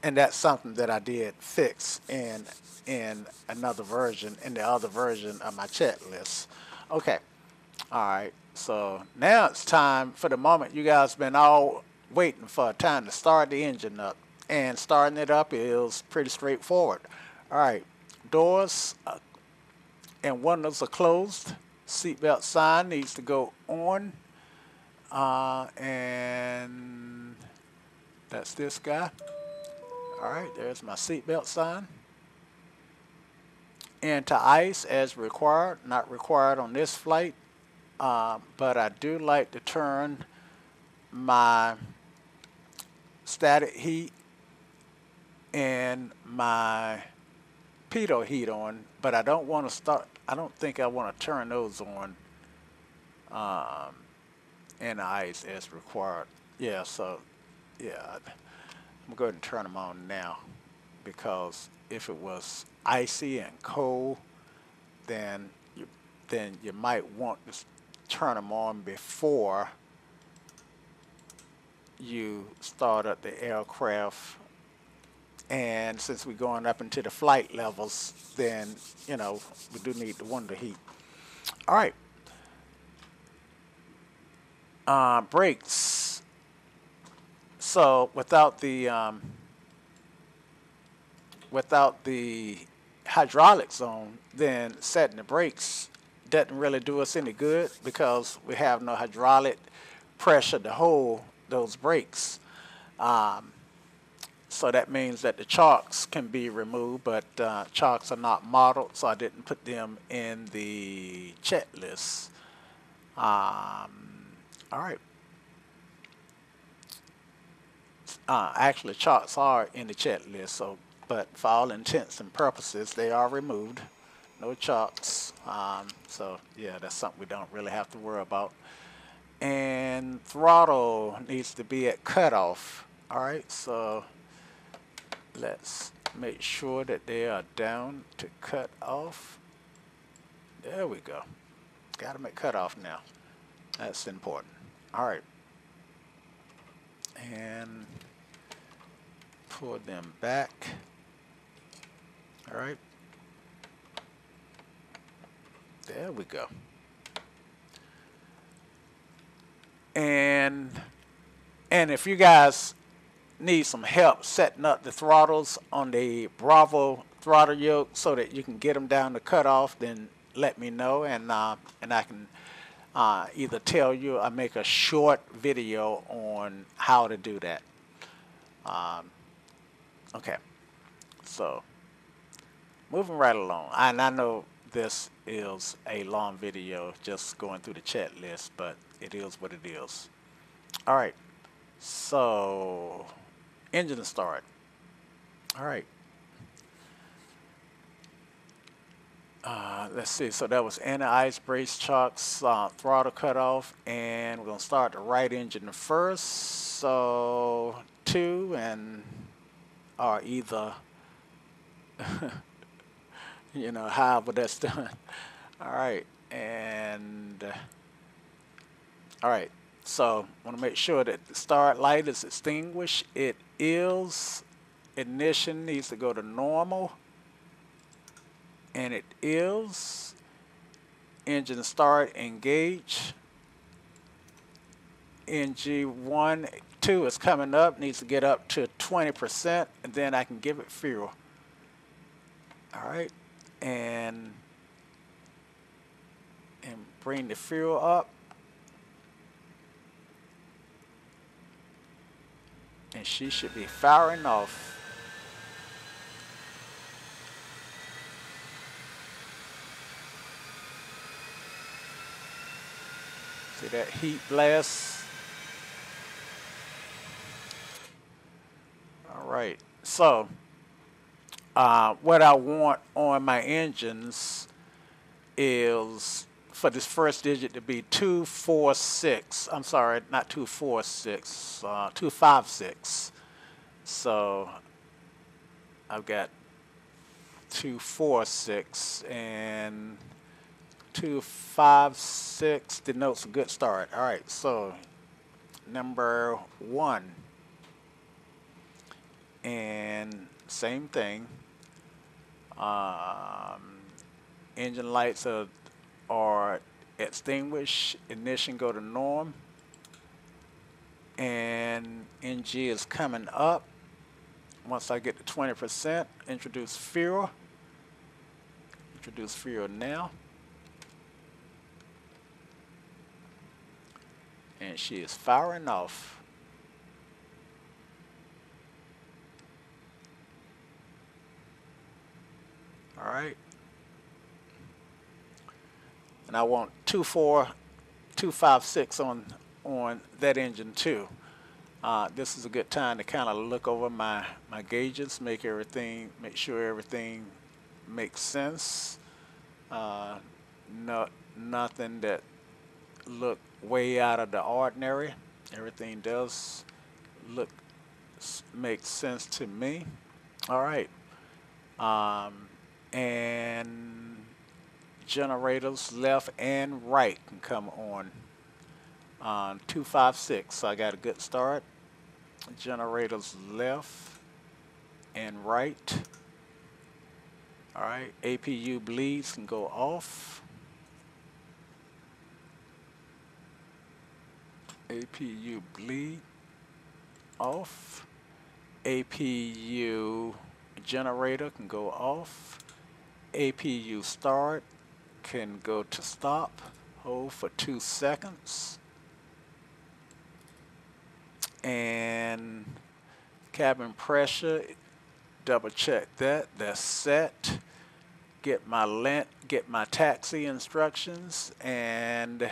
and that's something that I did fix in another version, in the other version of my checklist. Okay, all right. So now it's time. For the moment, you guys been all waiting for a time to start the engine up. And starting it up is pretty straightforward. All right, doors and windows are closed. Seatbelt sign needs to go on, and That's this guy. All right, there's my seatbelt sign. Anti-ice as required, not required on this flight, but I do like to turn my static heat and my pitot heat on, but I don't want to start, I don't think I want to turn those on anti-ice as required. Yeah, so yeah, I'm going to turn them on now, because if it was icy and cold, then you might want to turn them on before you start up the aircraft. And since we're going up into the flight levels, then you know we do need the window heat. All right. Brakes. So without the hydraulics on, then setting the brakes doesn't really do us any good, because we have no hydraulic pressure to hold those brakes. So that means that the chocks can be removed, but chocks are not modeled, so I didn't put them in the checklist. All right. Actually, chocks are in the checklist, so, but for all intents and purposes, they are removed. No chocks. So yeah, that's something we don't really have to worry about. And throttle needs to be at cutoff. All right, so let's make sure that they are down to cut off. There we go. Got to make cutoff now. That's important. All right. And pull them back. All right. There we go. And if you guys need some help setting up the throttles on the Bravo throttle yoke so that you can get them down to cutoff, then let me know, and I can either tell you or make a short video on how to do that. Okay, so moving right along, and I know this is a long video just going through the checklist, but it is what it is. All right, so engine start. All right. Let's see, so that was anti-ice, brace chocks, throttle cutoff, and we're going to start the right engine first. So 2 and or either, you know, however that's done. All right, and all right, so I want to make sure that the start light is extinguished. It is. Ignition needs to go to normal. And it is. Engine start, engage. NG1, 2 is coming up, needs to get up to 20%, and then I can give it fuel. All right, and bring the fuel up. And she should be firing off. See that heat blast? All right, so what I want on my engines is for this first digit to be 246. I'm sorry, not 246, 256. So I've got 246 and 256 denotes a good start. All right, so number 1, and same thing. Engine lights are extinguished. Ignition go to norm, and NG is coming up. Once I get to 20%, introduce fuel. Introduce fuel now. And she is firing off. and I want 24256 on that engine too. This is a good time to kind of look over my gauges, make sure everything makes sense. Nothing that look way out of the ordinary. Everything does make sense to me. All right. And generators left and right can come on 256. So I got a good start. Generators left and right. All right. APU bleeds can go off. APU bleed off. APU generator can go off. APU start can go to stop. Hold for 2 seconds. And cabin pressure, double check that. That's set. Get my taxi instructions, and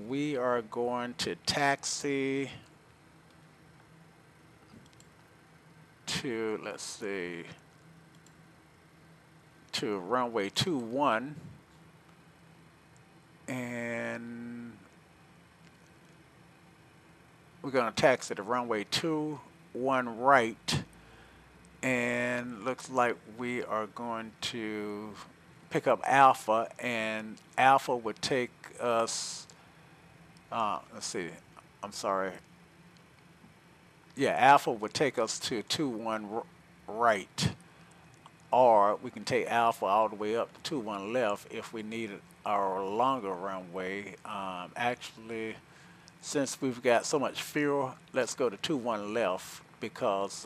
we are going to taxi to, let's see, to runway 21, and we're going to taxi to runway 21 right, and looks like we are going to pick up Alpha, and Alpha would take us, let's see, I'm sorry. Yeah, Alpha would take us to 21 right, or we can take Alpha all the way up to 21 left if we needed our longer runway. Actually, since we've got so much fuel, let's go to 21 left because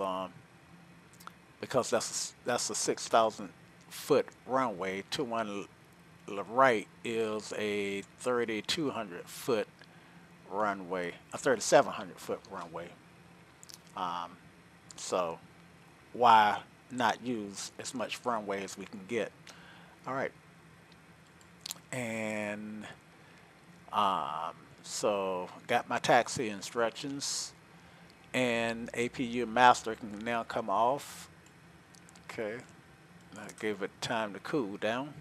that's a 6,000 foot runway. 21 right is a 3,200 foot runway, a 3,700 foot runway. So why not use as much runway as we can get? All right. And so got my taxi instructions, and APU master can now come off. Okay. I gave it time to cool down.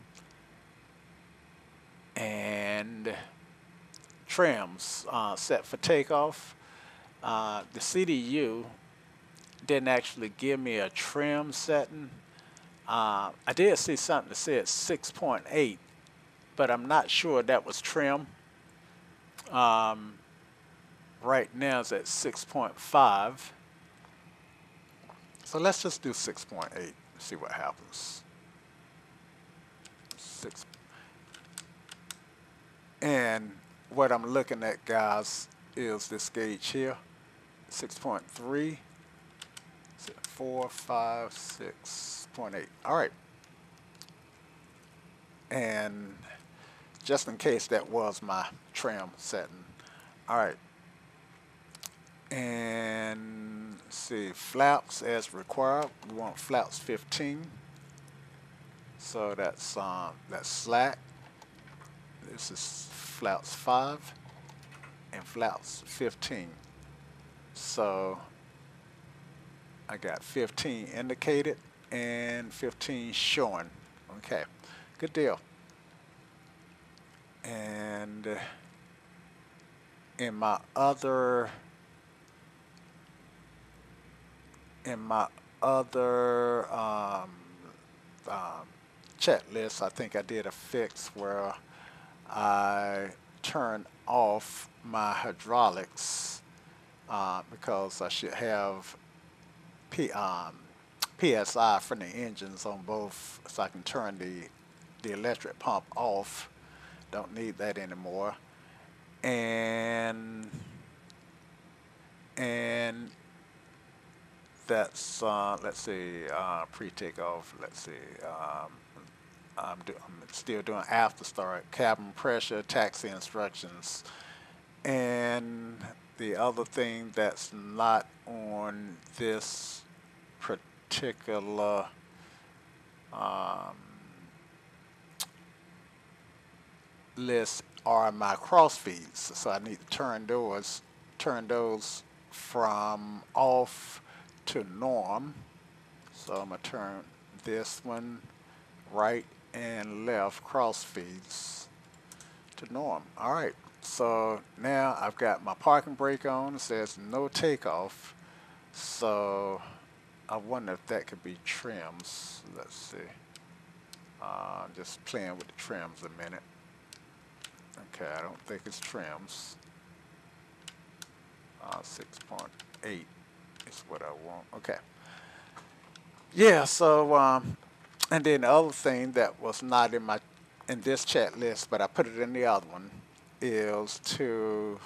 And trims set for takeoff. The CDU didn't actually give me a trim setting. I did see something that said 6.8, but I'm not sure that was trim. Right now it's at 6.5. So let's just do 6.8, see what happens. 6. And what I'm looking at, guys, is this gauge here. 6.3, 4, 5, 6.8. All right. And just in case that was my trim setting. All right. And let's see, flaps as required. We want flaps 15. So that's slack. This is flaps 5 and flaps 15. So I got 15 indicated and 15 showing. Okay, good deal. And in my other checklist, I think I did a fix where I turned off my hydraulics because I should have PSI from the engines on both, so I can turn the electric pump off. Don't need that anymore. And that's let's see, pre-takeoff. Let's see. I'm still doing after start, cabin pressure, taxi instructions, and the other thing that's not on this particular list are my cross feeds. So I need to turn those from off to norm. So I'm going to turn this one right and left cross feeds to norm. All right. So now I've got my parking brake on. It says no takeoff. So I wonder if that could be trims. Let's see. Just playing with the trims a minute. Okay, I don't think it's trims. 6.8 is what I want. Okay. Yeah, so and then the other thing that was not in this chat list, but I put it in the other one, is to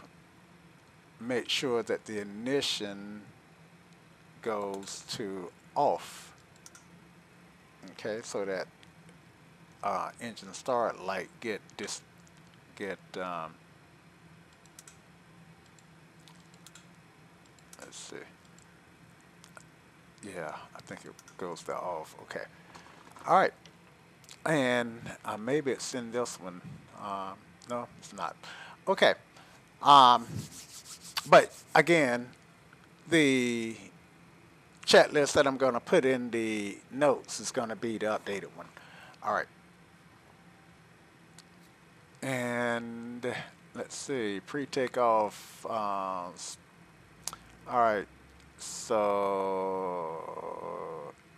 make sure that the ignition goes to off. Okay, so that engine start light let's see. Yeah, I think it goes to off. Okay. All right. And maybe it's in this one. No, it's not. Okay. But again, the chat list that I'm going to put in the notes is going to be the updated one. All right. And let's see, pre-takeoff. All right. So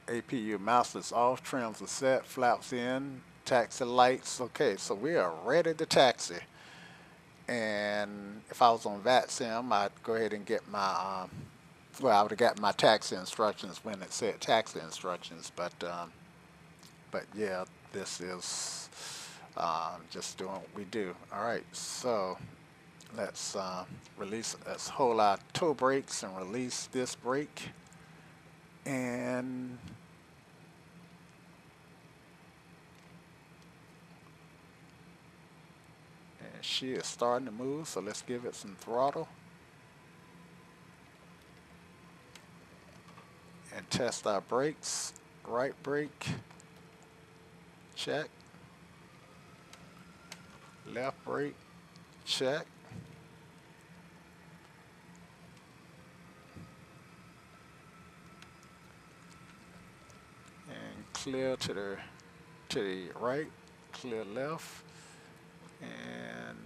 APU masters off, trims are set, flaps in, taxi lights. Okay, so we are ready to taxi. And if I was on VATSIM, I'd go ahead and get my, well, I would have got my taxi instructions when it said taxi instructions. But yeah, this is just doing what we do. All right, so let's let's hold our toe brakes and release this brake. And she is starting to move, so let's give it some throttle. And test our brakes. Right brake, check. Left brake, check. And clear to the right, clear left. And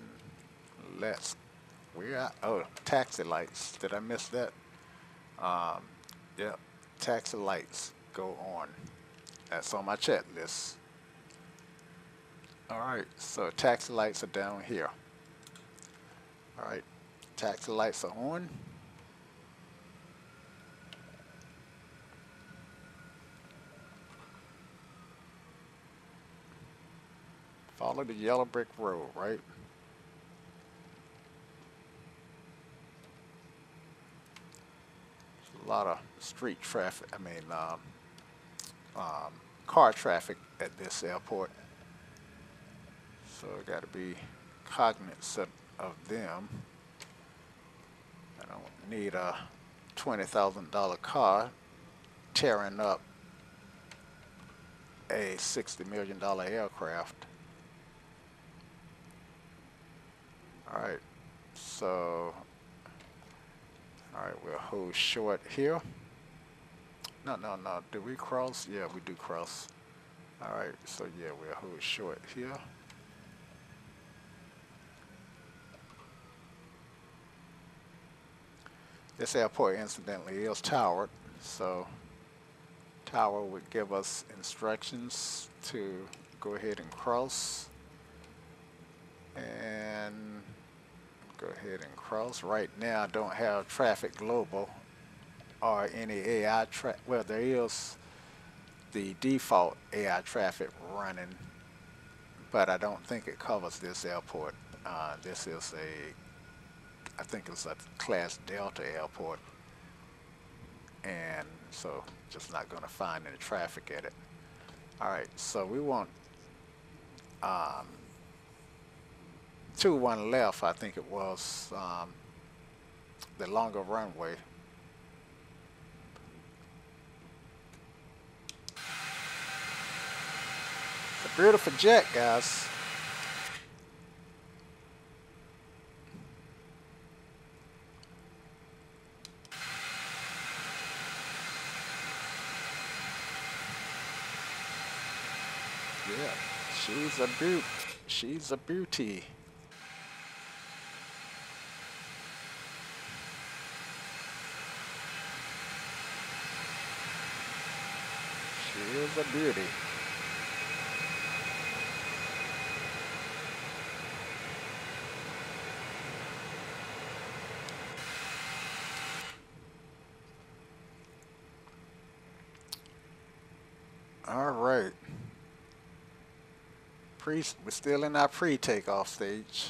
we're at, oh, taxi lights. Did I miss that? Yep, taxi lights go on. That's on my chat list. All right, so taxi lights are down here. All right, taxi lights are on. Follow the yellow brick road, right? There's a lot of street traffic, car traffic at this airport. So I got to be cognizant of them. I don't need a $20,000 car tearing up a $60 million aircraft. All right, so, all right, we'll hold short here. No, do we cross? Yeah, we do cross. All right, so yeah, we'll hold short here. This airport, incidentally, is towered, so tower would give us instructions to go ahead and cross. And go ahead and cross. Right now I don't have traffic global or any AI traffic. Well, there is the default AI traffic running, but I don't think it covers this airport. This is I think it's a Class Delta airport, and so just not going to find any traffic at it. All right, so we want 2-1 left, I think it was, the longer runway. It's a beautiful jet, guys. She's a beaut. She's a beauty. She is a beauty. All right. We're still in our pre-takeoff stage.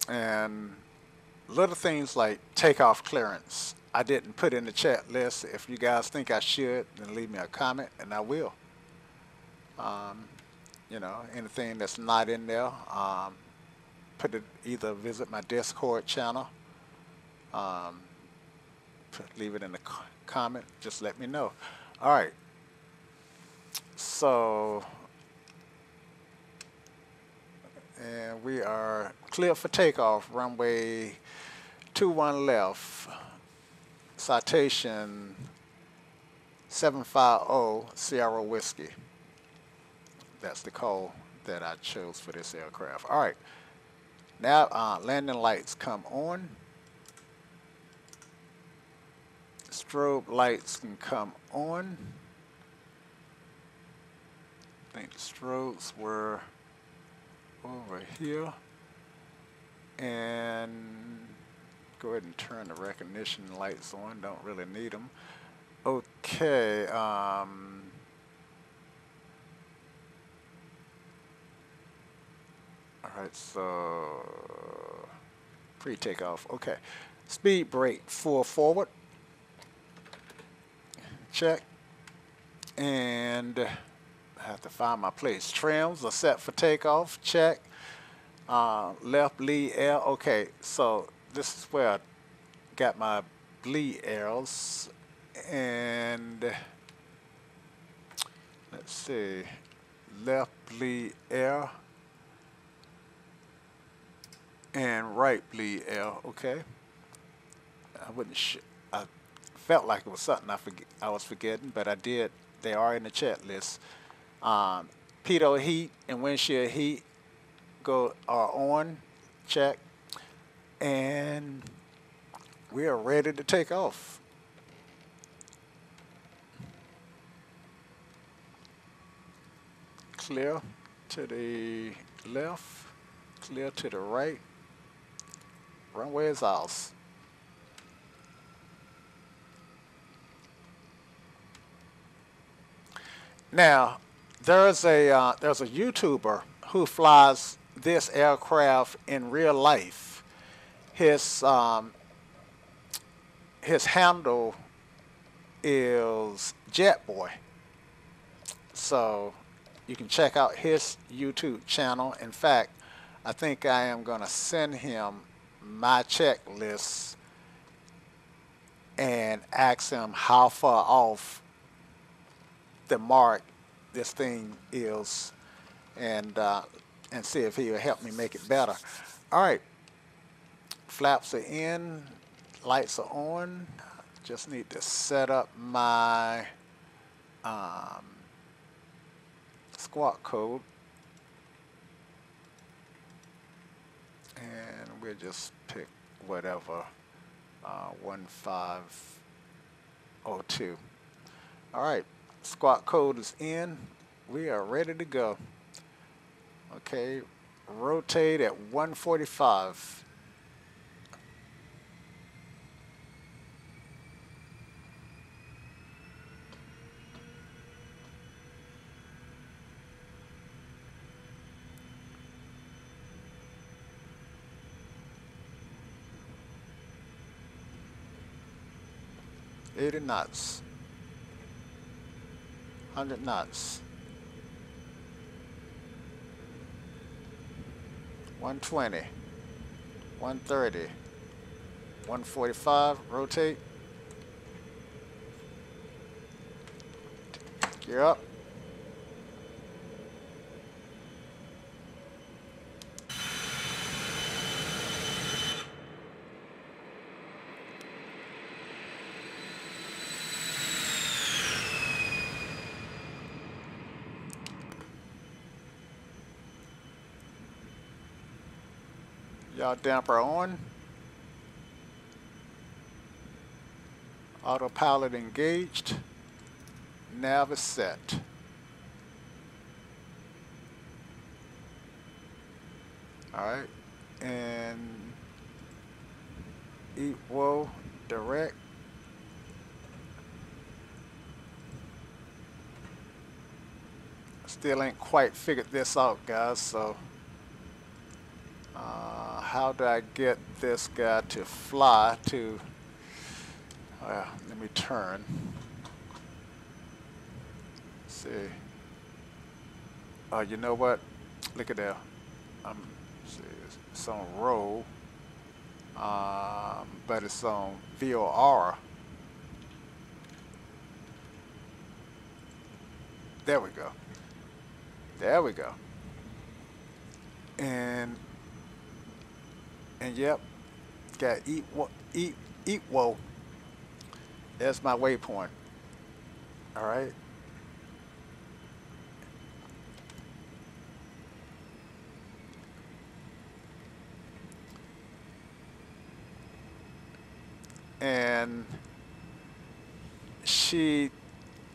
And little things like takeoff clearance, I didn't put in the chat list. If you guys think I should, then leave me a comment and I will. You know, anything that's not in there, put it, either visit my Discord channel, leave it in the comment, just let me know. All right, so, and we are clear for takeoff, runway 21 left, Citation 750 Sierra Whiskey. That's the call that I chose for this aircraft. All right, now landing lights come on. Strobe lights can come on. I think the strobes were over here. And go ahead and turn the recognition lights on. Don't really need them. Okay. Alright, so pre-takeoff. Okay. Speed brake full forward. Check. And I have to find my place. Trims are set for takeoff. Check. Left lead air. Okay, so this is where I got my bleed arrows. And let's see. Left bleed air. And right bleed air. Okay. I wouldn't. I felt like it was something I was forgetting, but I did. They are in the chat list. Pitot heat and windshield heat are on. Check. And we are ready to take off. Clear to the left. Clear to the right. Runway is ours. Now, there's a YouTuber who flies this aircraft in real life. His handle is JetBoy, so you can check out his YouTube channel. In fact, I think I am going to send him my checklist and ask him how far off the mark this thing is, and see if he will help me make it better. All right, flaps are in, lights are on. Just need to set up my squawk code, and we'll just pick whatever 1502. All right. Squawk code is in. We are ready to go. Okay, rotate at 145. $80 knots. 100 knots. 120. 130. 145. Rotate. Gear up. Yaw damper on. Autopilot engaged. Nav is set. Alright. And equal direct. Still ain't quite figured this out, guys, so how do I get this guy to fly to, well, let me turn. Let's see. Oh, you know what? Look at that. See, it's on roll, but it's on VOR. There we go. There we go. And yep, got equal. There's my waypoint. All right. And she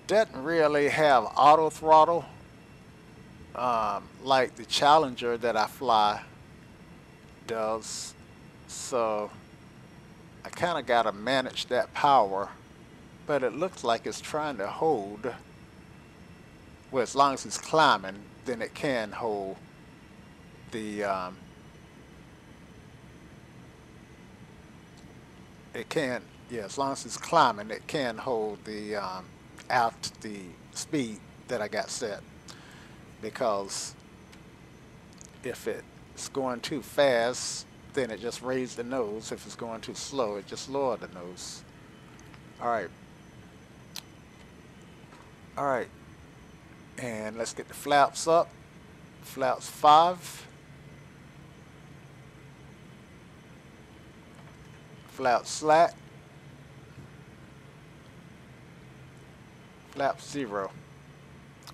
doesn't really have auto throttle like the Challenger that I fly does, so I kind of got to manage that power, but it looks like it's trying to hold. Well, as long as it's climbing, then it can hold the it can, yeah, as long as it's climbing, it can hold the the speed that I got set. Because if it's going too fast, then it just raises the nose. If it's going too slow, it just lowers the nose. All right. All right. And let's get the flaps up. Flaps 5. Flaps slack. Flaps 0.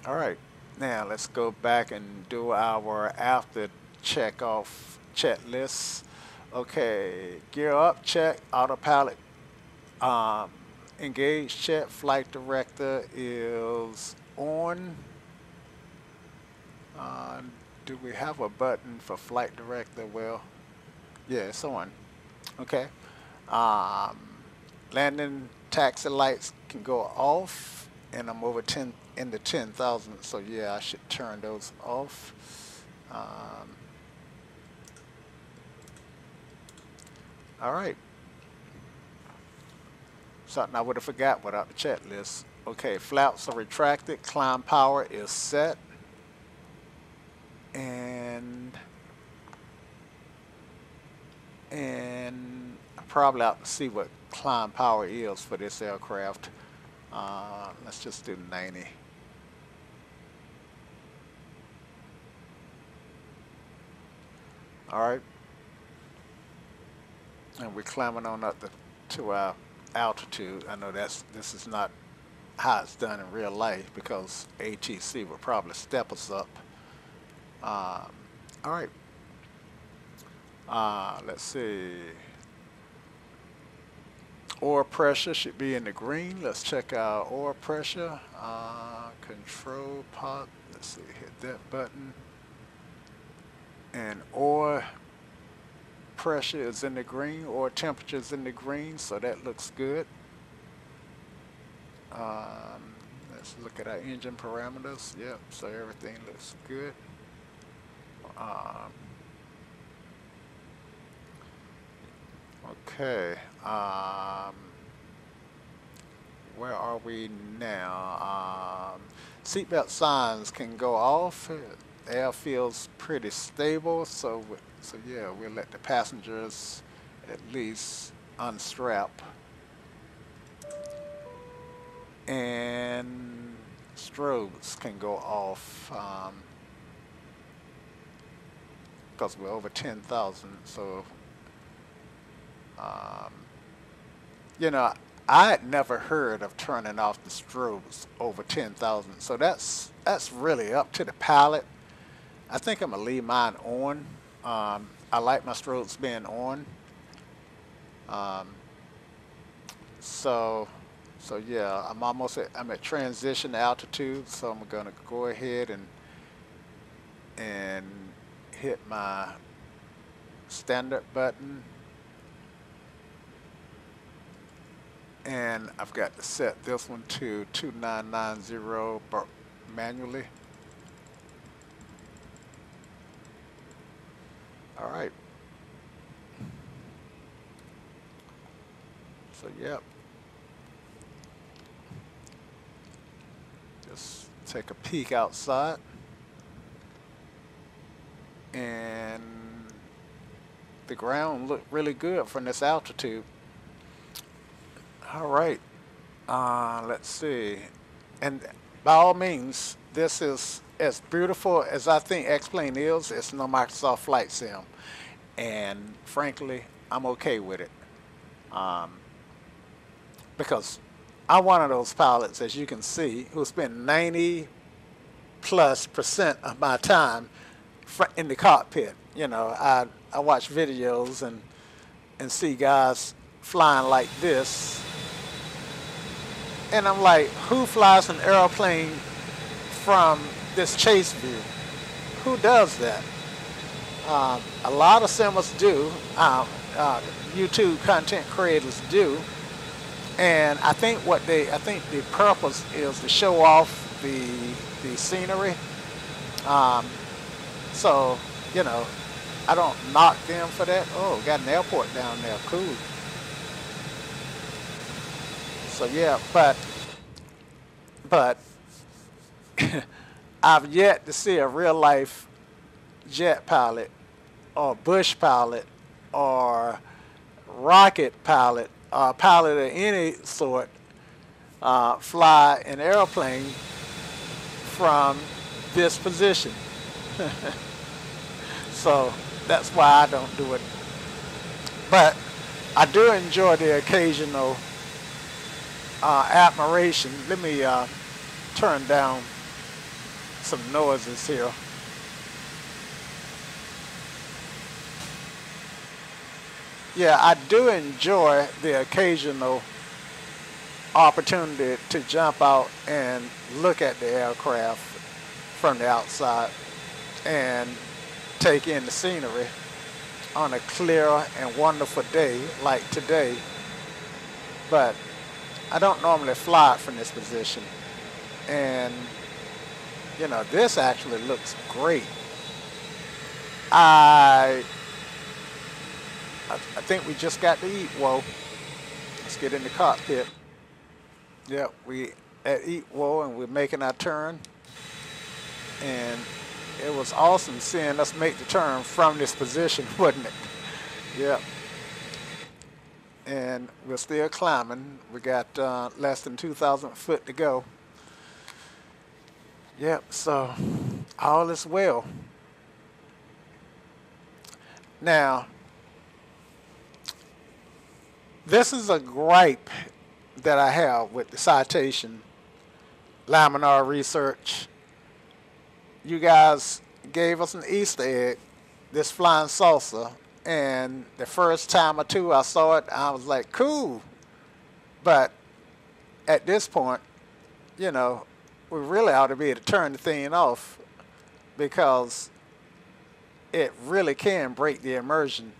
All right. Now let's go back and do our after checklist. Okay, gear up, check. Autopilot engaged, check. Flight director is on. Do we have a button for flight director? Well, yeah, it's on. Okay. Landing taxi lights can go off, and I'm over 10 into 10,000, so yeah, I should turn those off. All right. Something I would have forgot without the checklist. Okay, flaps are retracted. Climb power is set. And I probably ought to see what climb power is for this aircraft. Let's just do 90. All right. And we're climbing on up to our altitude. I know this is not how it's done in real life, because ATC will probably step us up. All right. Let's see. Oil pressure should be in the green. Let's check our oil pressure. Control pot. Let's see. Hit that button. And oil pressure is in the green. Oil temperature is in the green, so that looks good. Let's look at our engine parameters. Yep. So everything looks good. Okay, where are we now? Seatbelt signs can go off. Air feels pretty stable, so yeah, we'll let the passengers at least unstrap. And strobes can go off, because we're over 10,000, so you know, I had never heard of turning off the strobes over 10,000, so that's really up to the pilot. I think I'm gonna leave mine on. I like my strobes being on. Um, so yeah, I'm at transition altitude, so I'm gonna go ahead and hit my standard button, and I've got to set this one to 2990 manually. All right. So yep. Just take a peek outside, and the ground looked really good from this altitude. All right, let's see. And by all means, this is as beautiful as I think X-Plane is. It's no Microsoft Flight Sim, and frankly, I'm okay with it, because I'm one of those pilots, as you can see, who spend 90+% of my time in the cockpit. You know, I watch videos and see guys flying like this, and I'm like, who flies an airplane from this chase view? Who does that? A lot of simmers do. YouTube content creators do, and I think the purpose is to show off the scenery. So you know, I don't knock them for that. Oh, got an airport down there, cool. So yeah, but I've yet to see a real life jet pilot or bush pilot or rocket pilot or pilot of any sort fly an airplane from this position. So that's why I don't do it. But I do enjoy the occasional admiration. Let me turn down some noises here. Yeah, I do enjoy the occasional opportunity to jump out and look at the aircraft from the outside and take in the scenery on a clear and wonderful day like today. But I don't normally fly it from this position. And you know, this actually looks great. I think we just got to eat. Whoa. Let's get in the cockpit. Yep, we at Eat Whoa, and we're making our turn. And it was awesome seeing us make the turn from this position, wasn't it? Yep. And we're still climbing. We got less than 2,000 foot to go. Yep, so all is well. Now, this is a gripe that I have with the citation, Laminar Research. You guys gave us an Easter egg, this flying saucer, and the first time or two I saw it, I was like, cool. But at this point, you know, we really ought to be able to turn the thing off, because it really can break the immersion.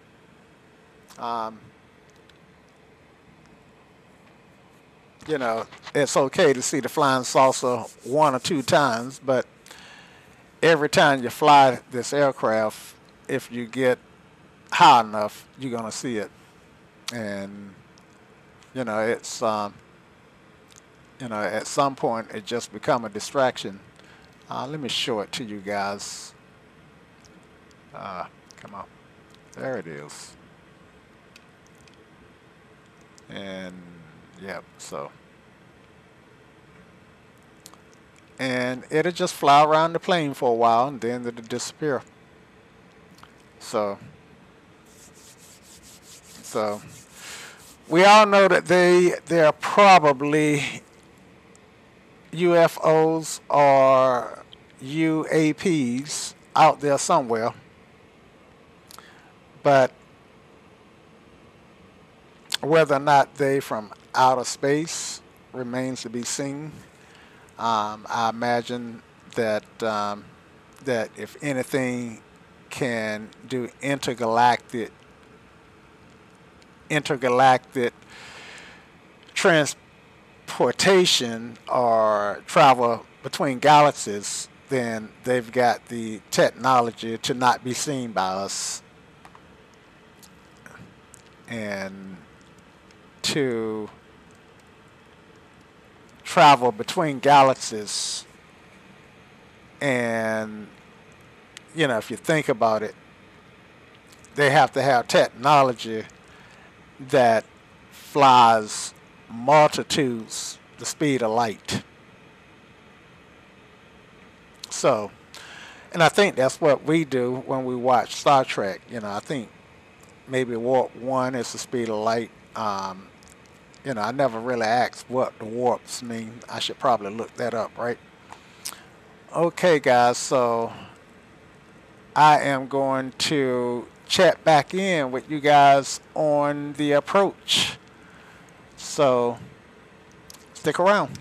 You know, it's okay to see the flying saucer 1 or 2 times, but every time you fly this aircraft, if you get high enough, you're going to see it. And, you know, it's, you know, at some point it just become a distraction. Let me show it to you guys. Come on. There it is. And, yep, so. And it'll just fly around the plane for a while, and then it'll disappear. So we all know that there are probably UFOs or UAPs out there somewhere. but whether or not they from outer space remains to be seen. I imagine that that if anything can do intergalactic transportation or travel between galaxies, then they've got the technology to not be seen by us and to travel between galaxies. And you know, if you think about it, they have to have technology that flies multitudes the speed of light. So, and I think that's what we do when we watch Star Trek. You know, I think maybe warp 1 is the speed of light. You know, I never really asked what the warps mean. I should probably look that up, right? Okay, guys, so I am going to check back in with you guys on the approach. So stick around.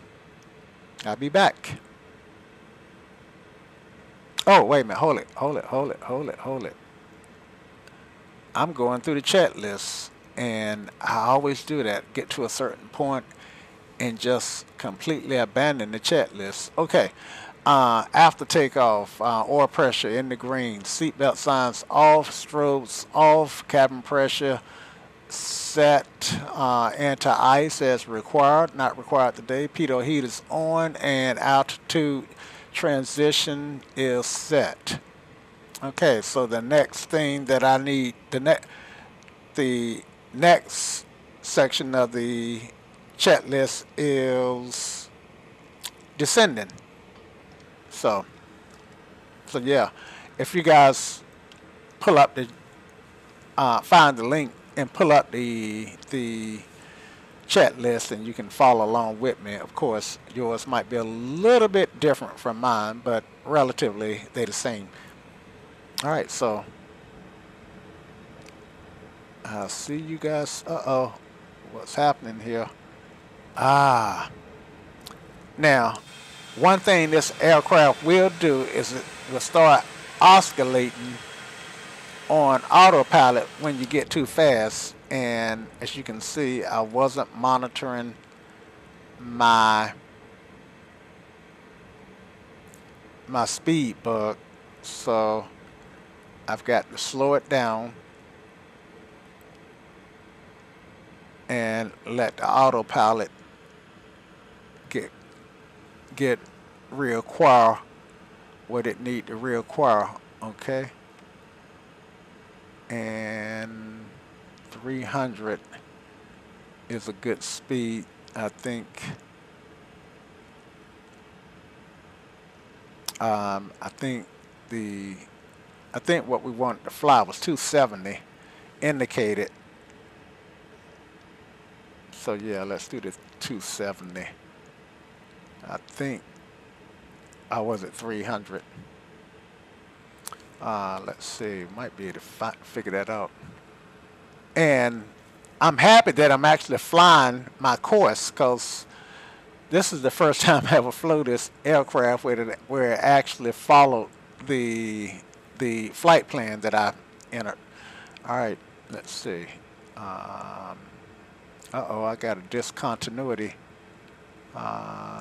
I'll be back. Oh, wait a minute. Hold it. I'm going through the checklist, and I always do that. Get to a certain point and just completely abandon the checklist. Okay. After takeoff, oil pressure in the green, seatbelt signs off, strobes off, cabin pressure set, anti-ice as required, not required today. Pitot heat is on, and altitude transition is set. Okay, so the next thing that I need, the next section of the checklist is descending. So yeah, if you guys pull up the, find the link and pull up the checklist, and you can follow along with me. Of course, yours might be a little bit different from mine, but relatively they're the same. All right, so I'll see you guys. Uh-oh, what's happening here? Now, one thing this aircraft will do is it will start oscillating on autopilot when you get too fast. And as you can see, I wasn't monitoring my speed bug, so I've got to slow it down and let the autopilot get reacquire what it need to reacquire. Okay, and 300 is a good speed. I think I think what we wanted to fly was 270 indicated. So yeah, let's do the 270. I think I was at 300. Let's see, might be able to figure that out. And I'm happy that I'm actually flying my course, because this is the first time I ever flew this aircraft where it actually followed the flight plan that I entered. All right, let's see. Uh-oh, I got a discontinuity.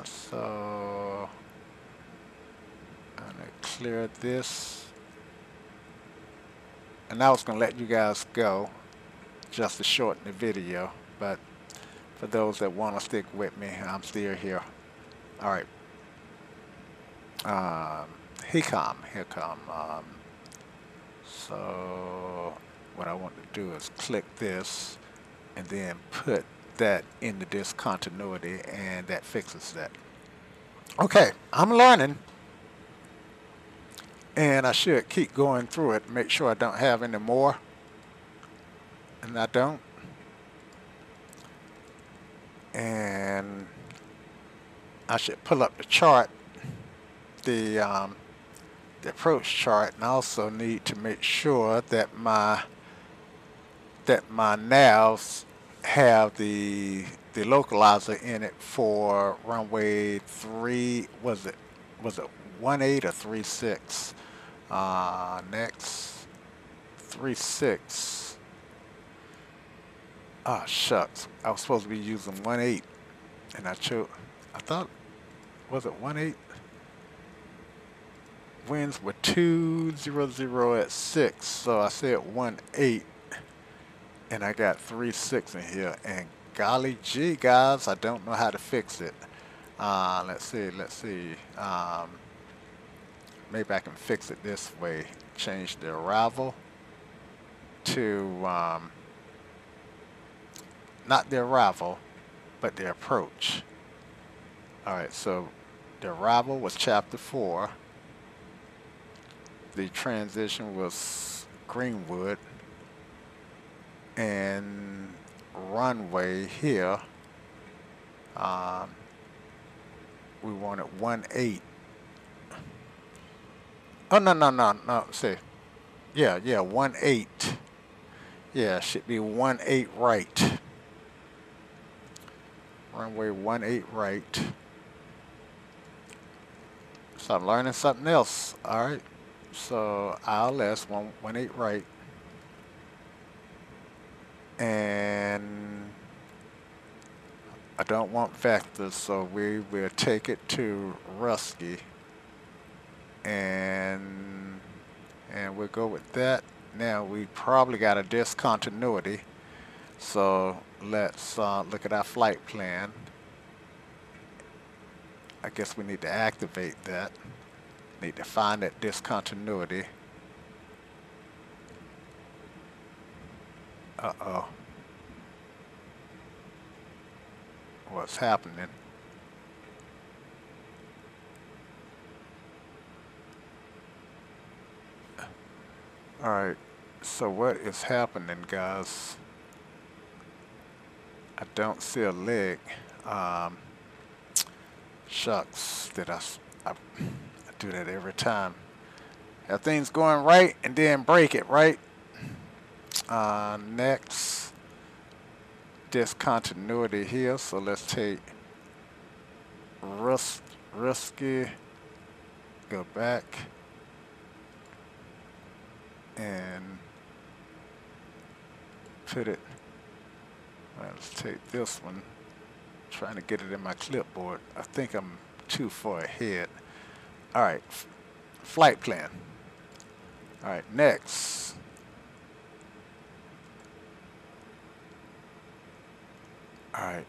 So I'm gonna clear this, and I was gonna let you guys go just to shorten the video, but for those that want to stick with me, I'm still here. All right. Here come. So what I want to do is click this and then put that in the discontinuity, and that fixes that. Okay, I'm learning, and I should keep going through it, make sure I don't have any more, and I don't. And I should pull up the chart, the approach chart, and I also need to make sure that my that my navs have the localizer in it for runway 3, was it 18 or 36? Next 36. Ah, shucks. I was supposed to be using 18, and I thought, was it 18? Winds were 200 at 6, so I said 18, and I got 36 in here, and golly gee, guys, I don't know how to fix it. Let's see. Maybe I can fix it this way. Change the arrival to, not the arrival, but the approach. Alright, so the arrival was chapter 4. The transition was Greenwood. And runway here, we wanted 18. Oh, no, see. Yeah, 18. Yeah, should be 18 right. Runway 18 right. So I'm learning something else. Alright. So ILS 18 right. And I don't want vectors, so we will take it to Rusky. And we'll go with that. Now we probably got a discontinuity, so let's look at our flight plan. I guess we need to activate that. Need to find that discontinuity. Uh-oh. What's happening? Alright, so what is happening, guys? I don't see a leg. Shucks, I do that every time. Have things going right and then break it, right? Next, discontinuity here, so let's take Risky, go back, and put it, well, let's take this one, trying to get it in my clipboard. I think I'm too far ahead. Alright, flight plan. Alright, next. Alright.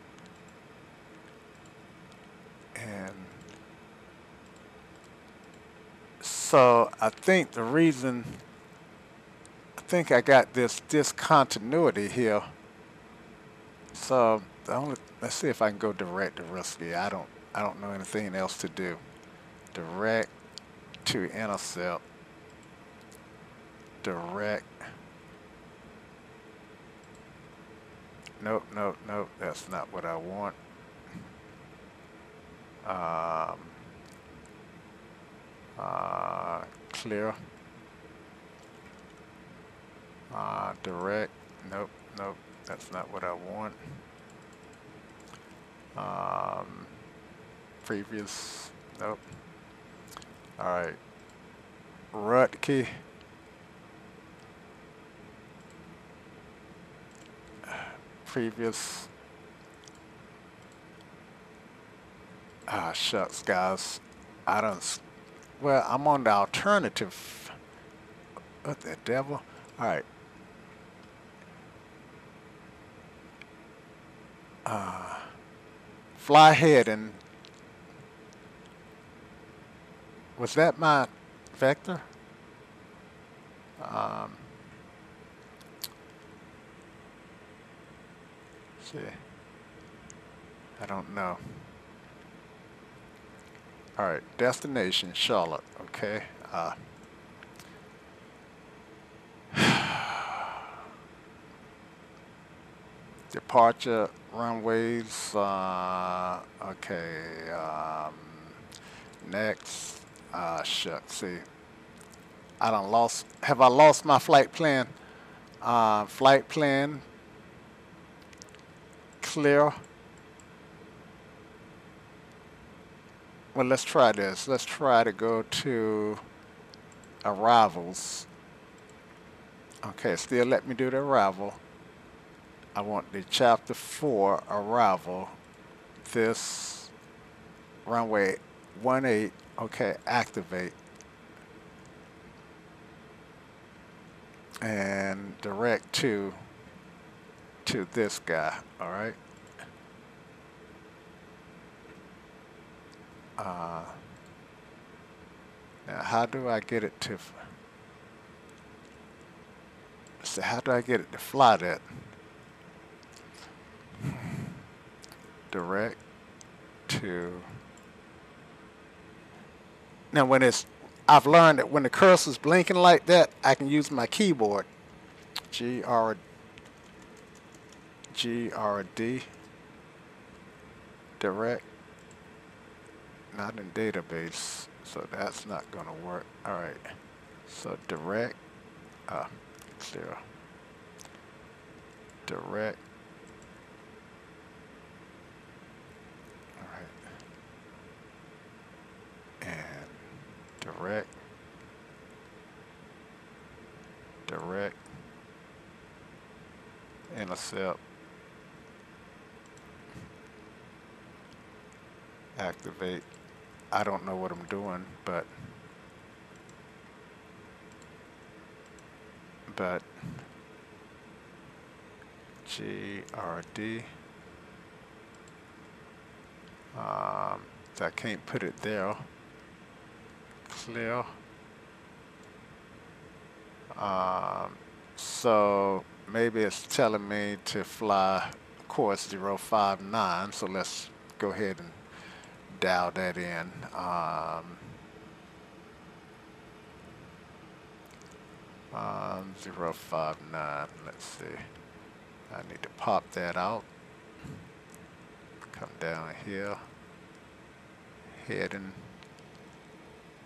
And so I think the reason, I got this discontinuity here. So let's see if I can go direct to Risky. I don't know anything else to do. Direct to intercept. Direct. Nope, that's not what I want. Clear. Direct. Nope, that's not what I want. Previous. Nope. Alright. Rutke. Previous. Shucks, guys. Well, I'm on the alternative. What the devil? Alright. Fly ahead, and was that my vector? See, I don't know. All right, destination Charlotte. Okay. Departure runways. Okay. Next. Shucks. See, have I lost my flight plan? Flight plan clear. Well, let's try this. Let's try to go to arrivals. Okay, still let me do the arrival. I want the chapter 4 arrival. This runway 18. Okay, activate. And direct to this guy. All right. Now, how do I get it to? So how do I get it to fly that? Direct to. Now, when I've learned that when the cursor's blinking like that, I can use my keyboard. GRD. Direct. Not in database, so that's not going to work. All right. So direct. Clear. Direct. All right. And direct. Direct. Intercept. Activate. I don't know what I'm doing, but GRD. So I can't put it there. Clear. So maybe it's telling me to fly course 059. So let's go ahead and dial that in. 059. Let's see. I need to pop that out. Come down here. Heading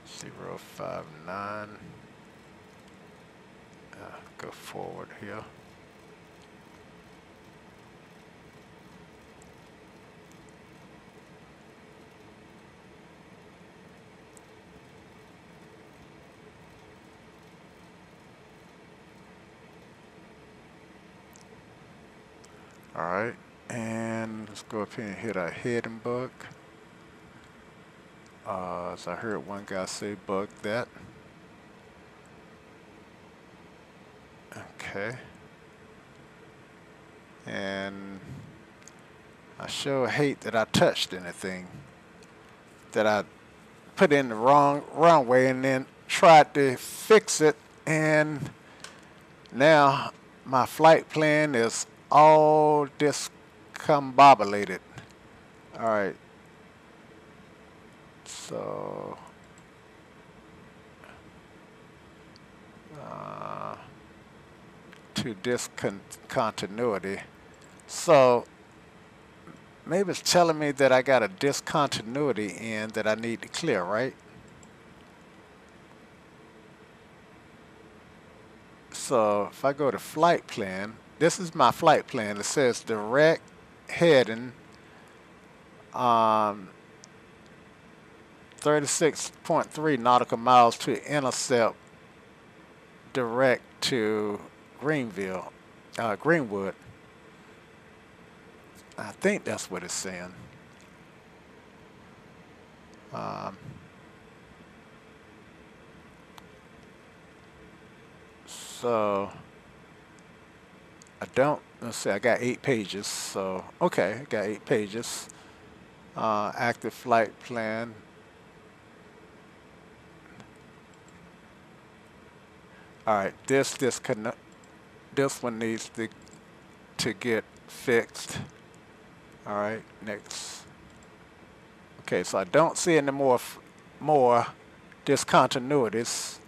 059. Go forward here. All right, and let's go up here and hit our heading bug. So I heard one guy say bug that. Okay. And I sure hate that I touched anything, that I put in the wrong runway and then tried to fix it, and now my flight plan is all discombobulated. All right. So to discontinuity. So maybe it's telling me that I got a discontinuity in that I need to clear, right? So if I go to flight plan, this is my flight plan. It says direct heading 36.3 nautical miles to intercept direct to Greenwood. I think that's what it's saying. So I don't, let's see, I got 8 pages. So, okay, I got 8 pages. Active flight plan. All right, this one needs to get fixed. All right, next. Okay, so I don't see any more discontinuities.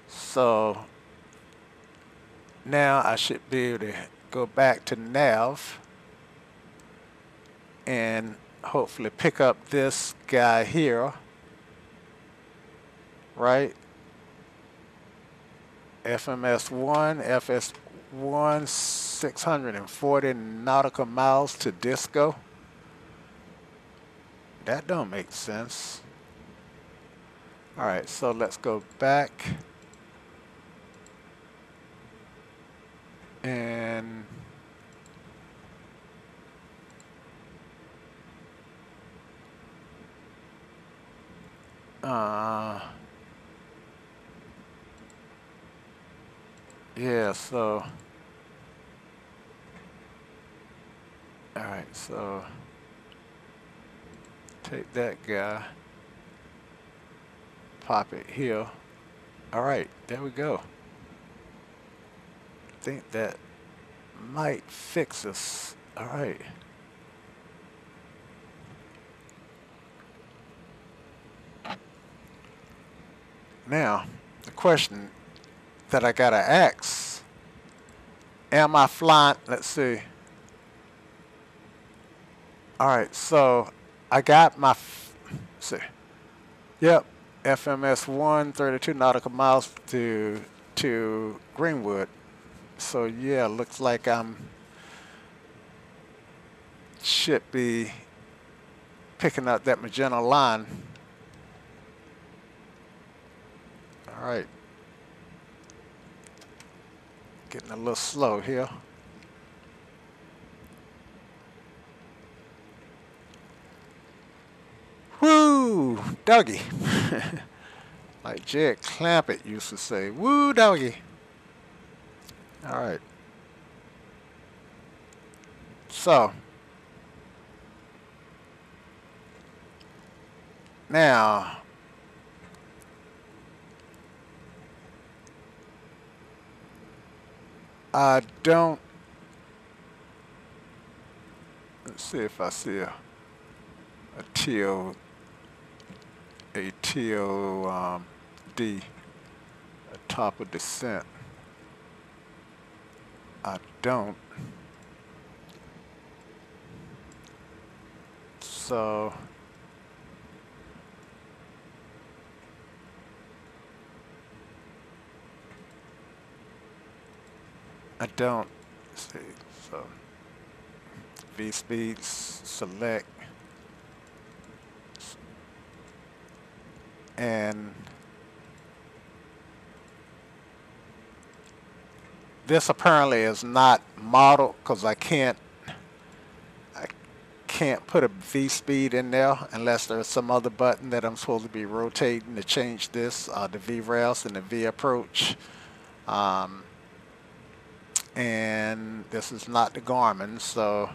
So now I should be able to go back to nav and hopefully pick up this guy here, right? FMS1, FS1, 640 nautical miles to Disco. That don't make sense. All right, so let's go back. And yeah, so all right, so take that guy, pop it here. All right, there we go. I think that might fix us. All right. Now, the question that I gotta ask, am I flying? Let's see. All right, so I got my, let's see. Yep, FMS 132 nautical miles to Greenwood. So yeah, looks like should be picking up that magenta line. All right. Getting a little slow here. Woo, doggy. Like Jed Clampett used to say, woo, doggy. All right. So, now, I don't, let's see if I see a TOD at top of descent. I don't. So, I don't. Let's see, so V speeds, select, and this apparently is not modeled because I can't put a V speed in there unless there's some other button that I'm supposed to be rotating to change this, the V rest and the V approach. And this is not the Garmin, so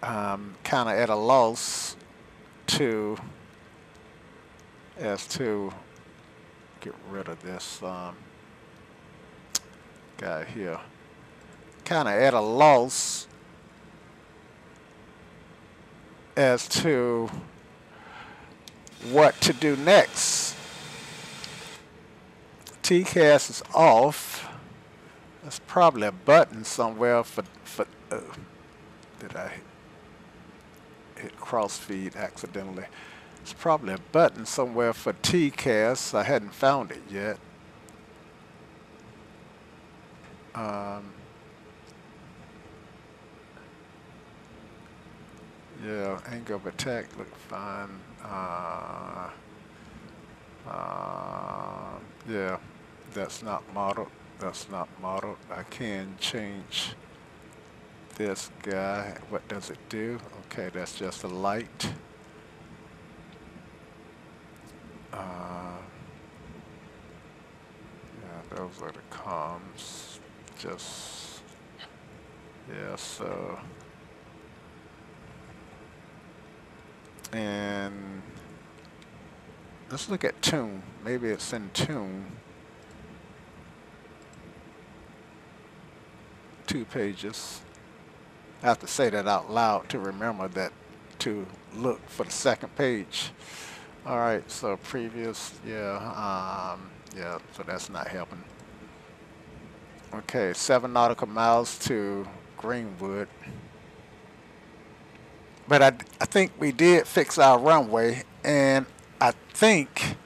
kind of at a loss as to get rid of this guy here. Kind of at a loss as to what to do next. TCAS is off. There's probably a button somewhere for did I hit crossfeed accidentally? There's probably a button somewhere for TCAS. I hadn't found it yet. Yeah, angle of attack looked fine. Yeah, that's not modeled. That's not modeled. I can change this guy. What does it do? Okay, that's just a light. Yeah, those are the comms. Just, yeah, so. And let's look at tune. Maybe it's in tune. 2 pages. I have to say that out loud to remember that to look for the second page. All right, so previous, yeah, yeah, so that's not helping. Okay, 7 nautical miles to Greenwood. but I think we did fix our runway, and I think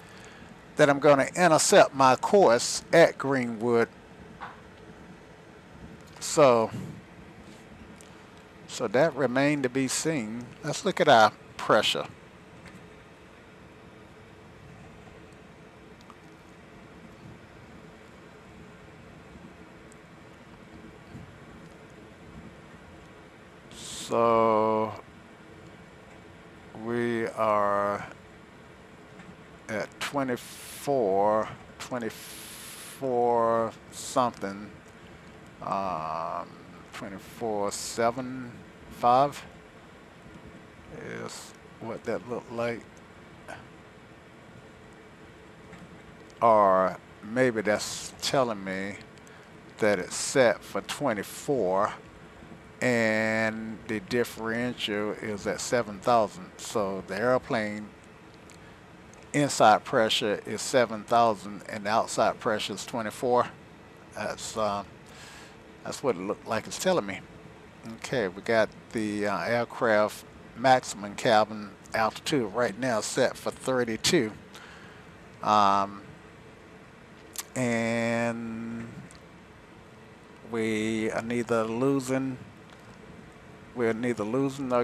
that I'm going to intercept my course at Greenwood. So that remained to be seen. Let's look at our pressure. So we are at 24 something, 24.75 is what that looked like. Or maybe that's telling me that it's set for 24 and the differential is at 7,000. So the airplane inside pressure is 7,000 and the outside pressure is 24. That's what it looked like it's telling me. Okay, we got the aircraft maximum cabin altitude right now set for 32. And we're neither losing or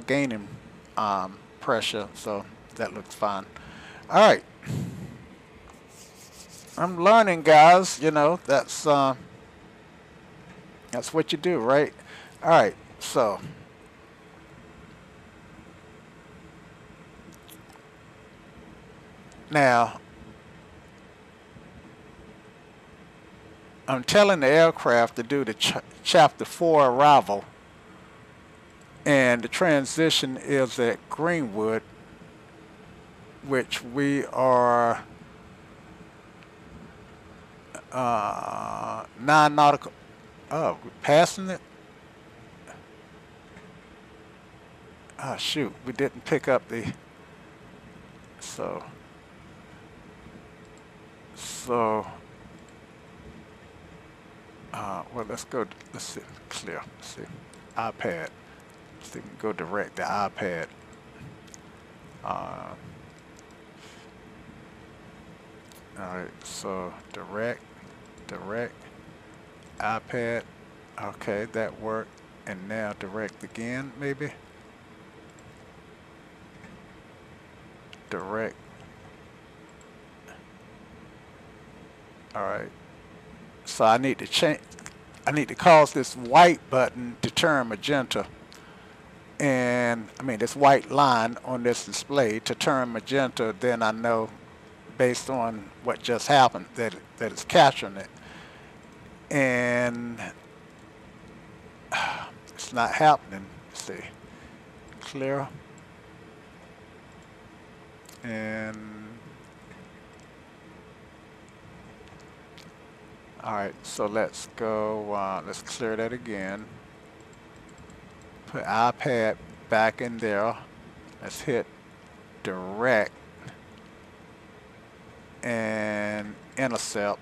gaining pressure, so that looks fine. All right, I'm learning, guys. You know, that's what you do, right? All right, so now I'm telling the aircraft to do the chapter 4 arrival, and the transition is at Greenwood, which we are 9 nautical. Oh, we're passing it. Oh shoot, we didn't pick up the. So. Well, let's go. Let's see. Clear. Let's see. iPad. So you can go direct the iPad. All right. So direct, iPad. Okay, that worked. And now direct again, maybe. Direct. All right. So I need to change. I need to cause this white button to turn magenta, and I mean this white line on this display to turn magenta. Then I know, based on what just happened, that it's capturing it, and it's not happening. Let's see, clear, and all right. So let's go. Let's clear that again. Put iPad back in there. Let's hit direct and intercept.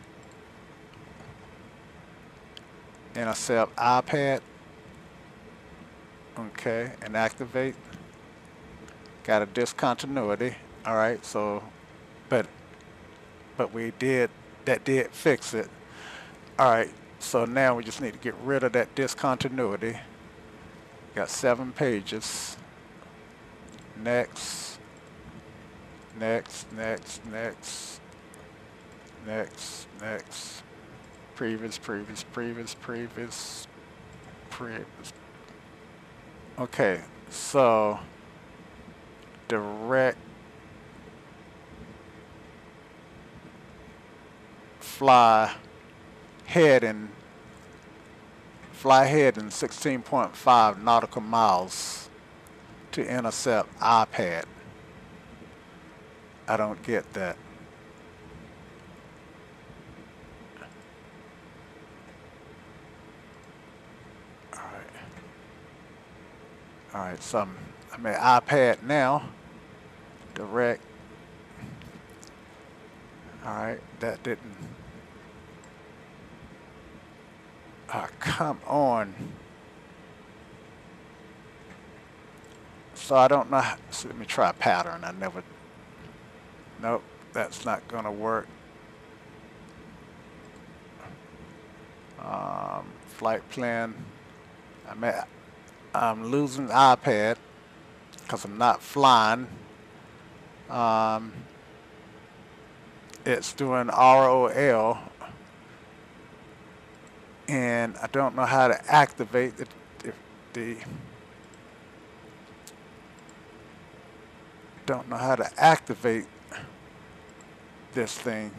Intercept iPad. Okay, and activate. Got a discontinuity. All right, so, but that did fix it. All right, so now we just need to get rid of that discontinuity. Got 7 pages. Next. Previous. Okay, so direct fly heading 16.5 nautical miles to intercept iPad. I don't get that. All right, so I'm at iPad now. Direct. All right, that didn't. Come on. So I don't know. So let me try a pattern. I never. Nope, that's not gonna work. Flight plan. I'm losing the iPad because I'm not flying. It's doing ROL, and I don't know how to activate it. If the don't know how to activate this thing.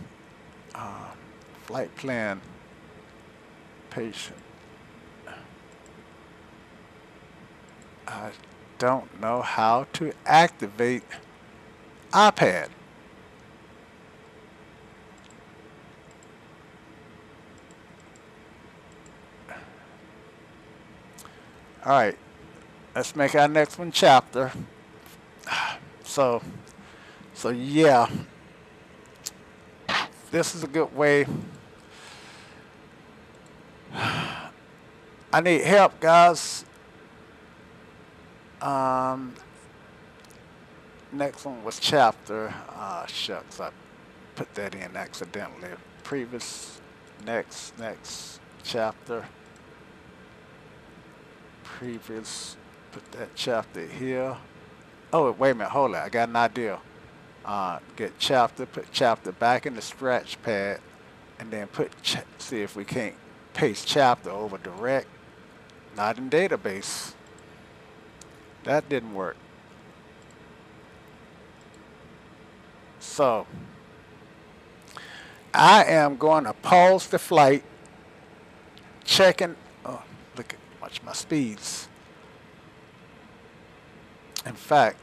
Flight plan. Patient. I don't know how to activate iPad. All right, let's make our next one chapter. So yeah, this is a good way. I need help, guys. Next one was chapter. Shucks, I put that in accidentally. Previous, next chapter. Previous, put that chapter here. Oh, wait a minute, hold on. I got an idea. Get chapter, put chapter back in the scratch pad, and then see if we can't paste chapter over direct. Not in database. That didn't work. So I am going to pause the flight, checking. Oh, watch my speeds. In fact,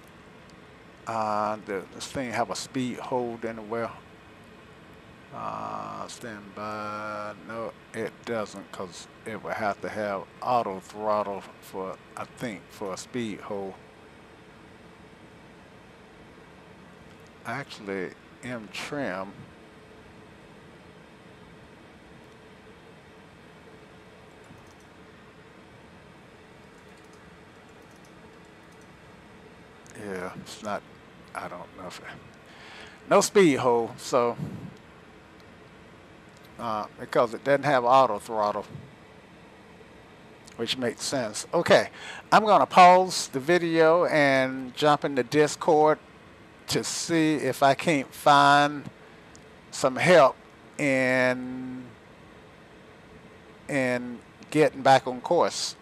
this thing have a speed hold anywhere. Stand by. No, it doesn't, because it would have to have auto throttle for, I think, for a speed hold. Actually, M trim. Yeah, it's not. I don't know if no speed hold, so because it doesn't have auto throttle, which makes sense. Okay, I'm gonna pause the video and jump into Discord to see if I can't find some help in getting back on course.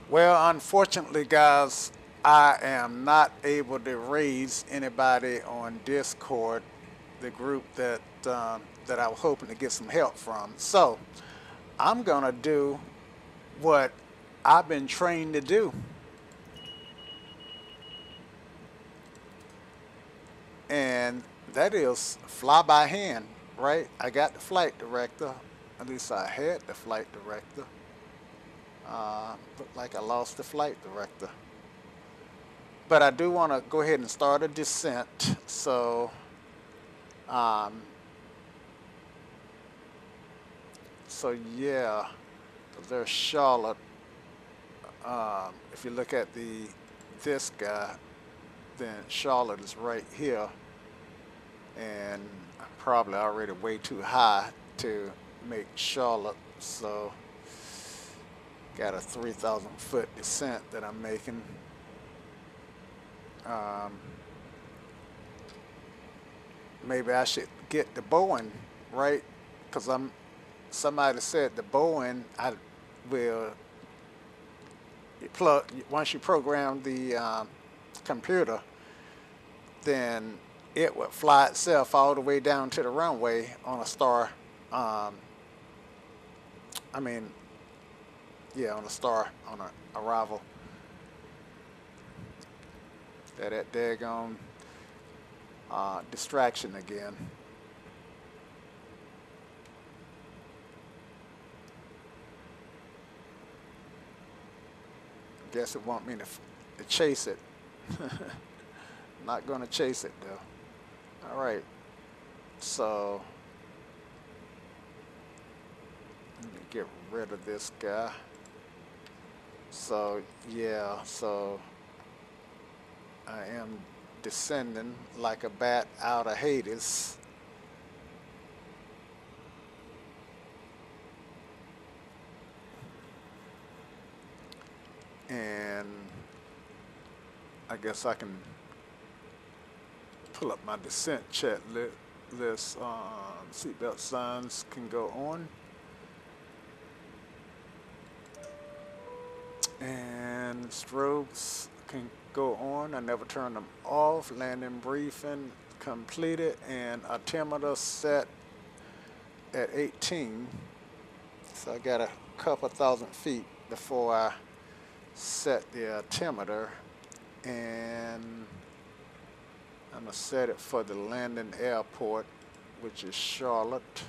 Well, unfortunately, guys, I am not able to raise anybody on Discord, the group that that I was hoping to get some help from. So I'm gonna do what I've been trained to do, and that is fly by hand. Right? I got the flight director. At least I had the flight director. Looked like I lost the flight director. But I do want to go ahead and start a descent. So, yeah, there's Charlotte. If you look at this guy, then Charlotte is right here, and I'm probably already way too high to make Charlotte. So, got a 3,000 foot descent that I'm making. Maybe I should get the Boeing, right? Because somebody said the Boeing, I will once you program the computer, then it would fly itself all the way down to the runway on a star. Yeah, on a star, on an arrival. That daggone distraction again. Guess it want me to chase it. Not going to chase it though. All right. So let me get rid of this guy. So yeah, so I am descending like a bat out of Hades. And I guess I can pull up my descent checklist. Seatbelt signs can go on. And strobes can go on. I never turn them off. Landing briefing completed, and altimeter set at 18. So I got a couple thousand feet before I set the altimeter, and I'm gonna set it for the landing airport, which is Charlotte.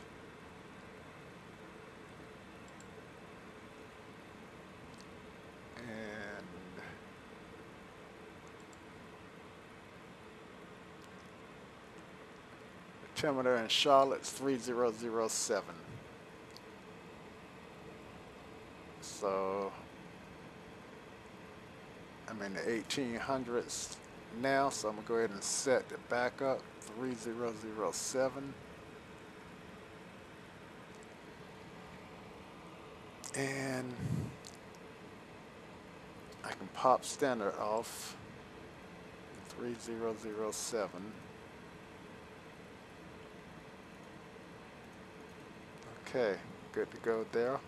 Altimeter in Charlotte's 3007. So I'm in the 1800s now, so I'm gonna go ahead and set it back up 3007. And I can pop standard off 3007. Okay, good to go there.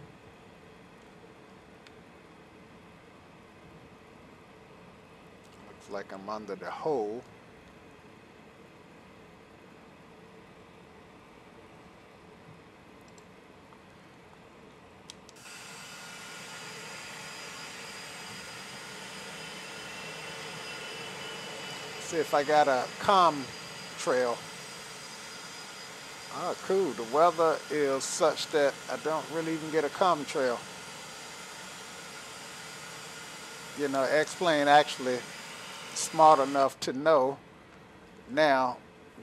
Looks like I'm under the hole. See if I got a comm trail. Oh, cool. The weather is such that I don't really even get a comm trail. You know, X-Plane actually smart enough to know now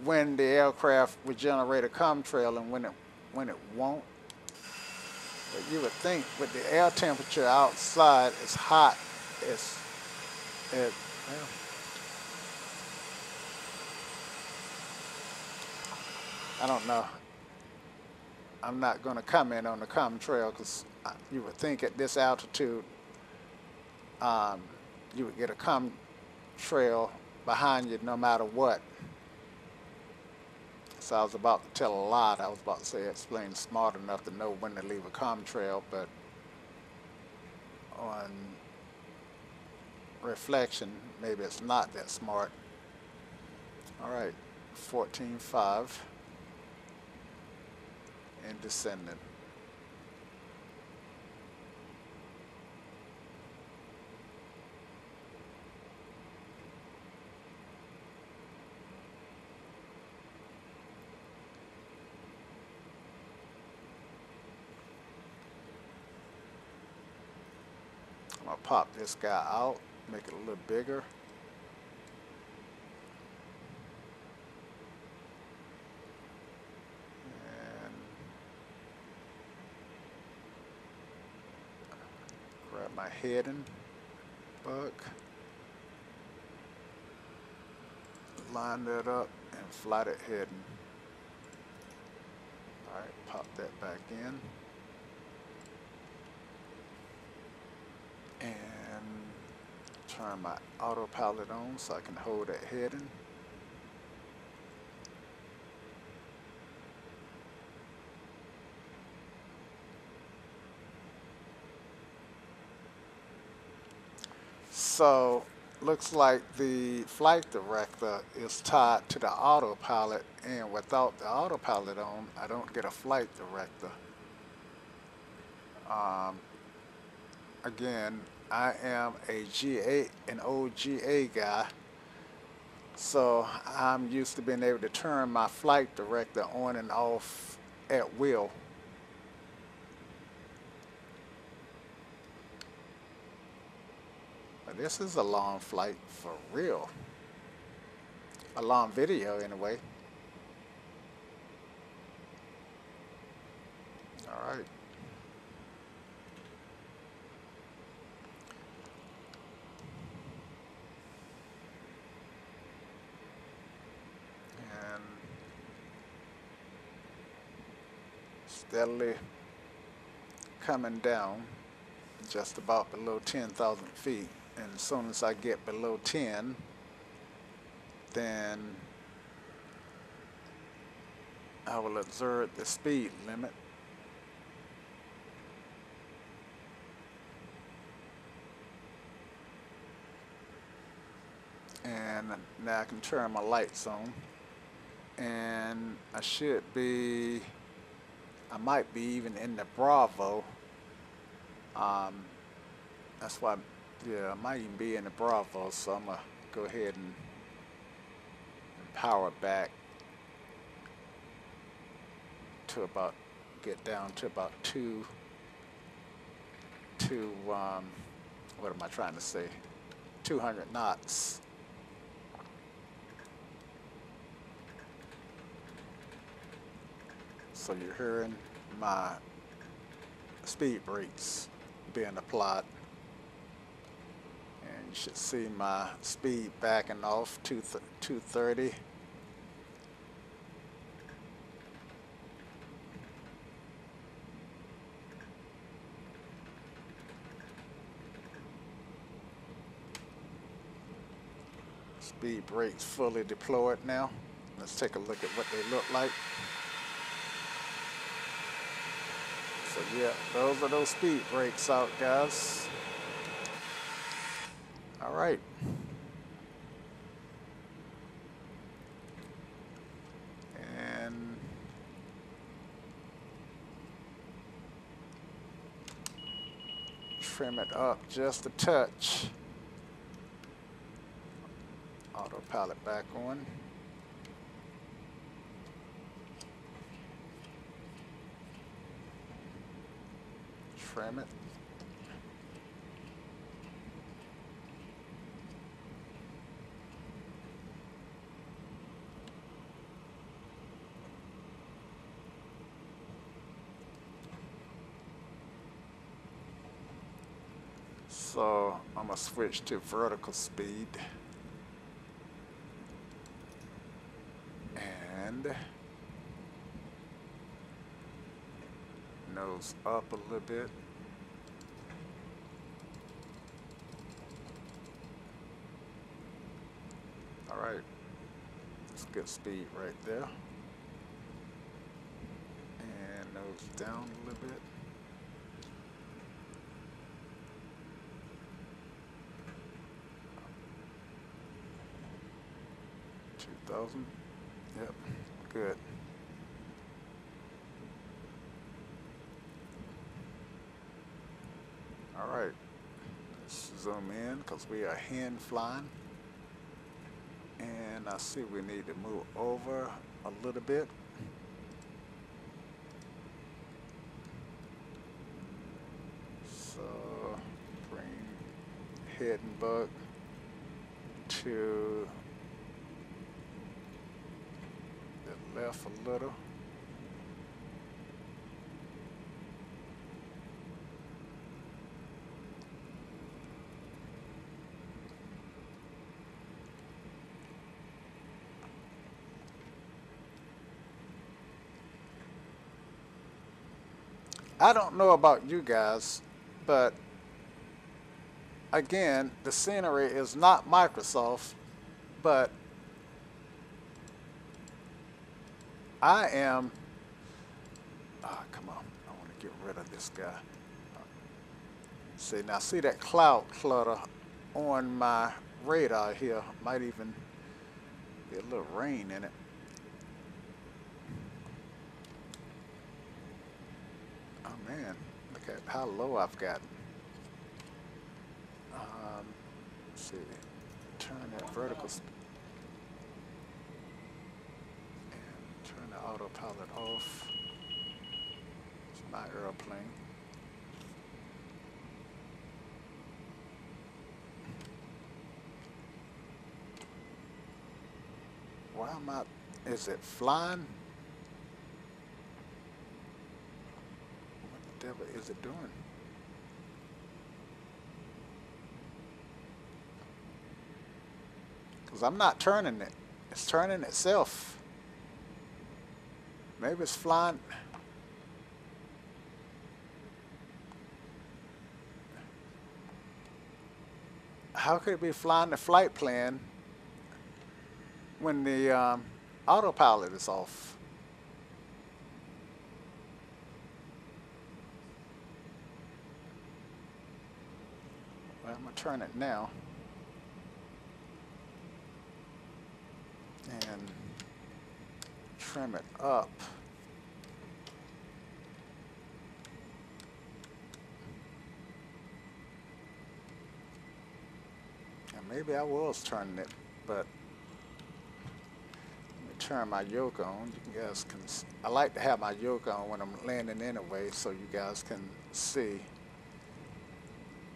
when the aircraft would generate a comm trail and when it won't. But you would think with the air temperature outside, it's hot. Well, I don't know. I'm not going to comment on the comm trail because you would think at this altitude you would get a comm trail behind you no matter what. So I was about to tell a lie. I was about to say X-Plane smart enough to know when to leave a comm trail, but on reflection, maybe it's not that smart. All right, 14.5. And descending. I'm gonna pop this guy out, make it a little bigger. My heading bug, line that up and fly that heading. All right, pop that back in and turn my autopilot on so I can hold that heading. So looks like the flight director is tied to the autopilot, and without the autopilot on, I don't get a flight director. Again, I am an old GA guy, so I'm used to being able to turn my flight director on and off at will. This is a long flight for real. A long video anyway. All right. steadily coming down just about below 10,000 feet. And as soon as I get below 10, then I will exert the speed limit. And now I can turn my lights on. And I should be, I might be even in the Bravo. That's why, yeah, I might even be in the Bravo, so I'm going to go ahead and power back to about, get down to about what am I trying to say, 200 knots. So you're hearing my speed brakes being applied. And you should see my speed backing off to 230. Speed brakes fully deployed now. Let's take a look at what they look like. So yeah, those are those speed brakes out, guys. All right. And trim it up just a touch. Autopilot back on. Trim it. So I'm going to switch to vertical speed. And nose up a little bit. All right, that's good speed right there. And nose down a little bit. Yep, good. All right, let's zoom in because we are hand flying. And I see we need to move over a little bit. So bring head and bug to the left a little. I don't know about you guys, but again, the scenery is not Microsoft, but I am, come on, I want to get rid of this guy. See, now see that cloud clutter on my radar here, might even be a little rain in it. Oh man, look at how low I've gotten. Let's see, turn that vertical and turn the autopilot off. It's my airplane. Why am I, is it flying? What the devil is it doing? Because I'm not turning it. It's turning itself. Maybe it's flying. how could it be flying the flight plan when the autopilot is off? Well, I'm going to turn it now. And trim it up. And maybe I was turning it, but let me turn my yoke on. You guys can. I like to have my yoke on when I'm landing anyway, so you guys can see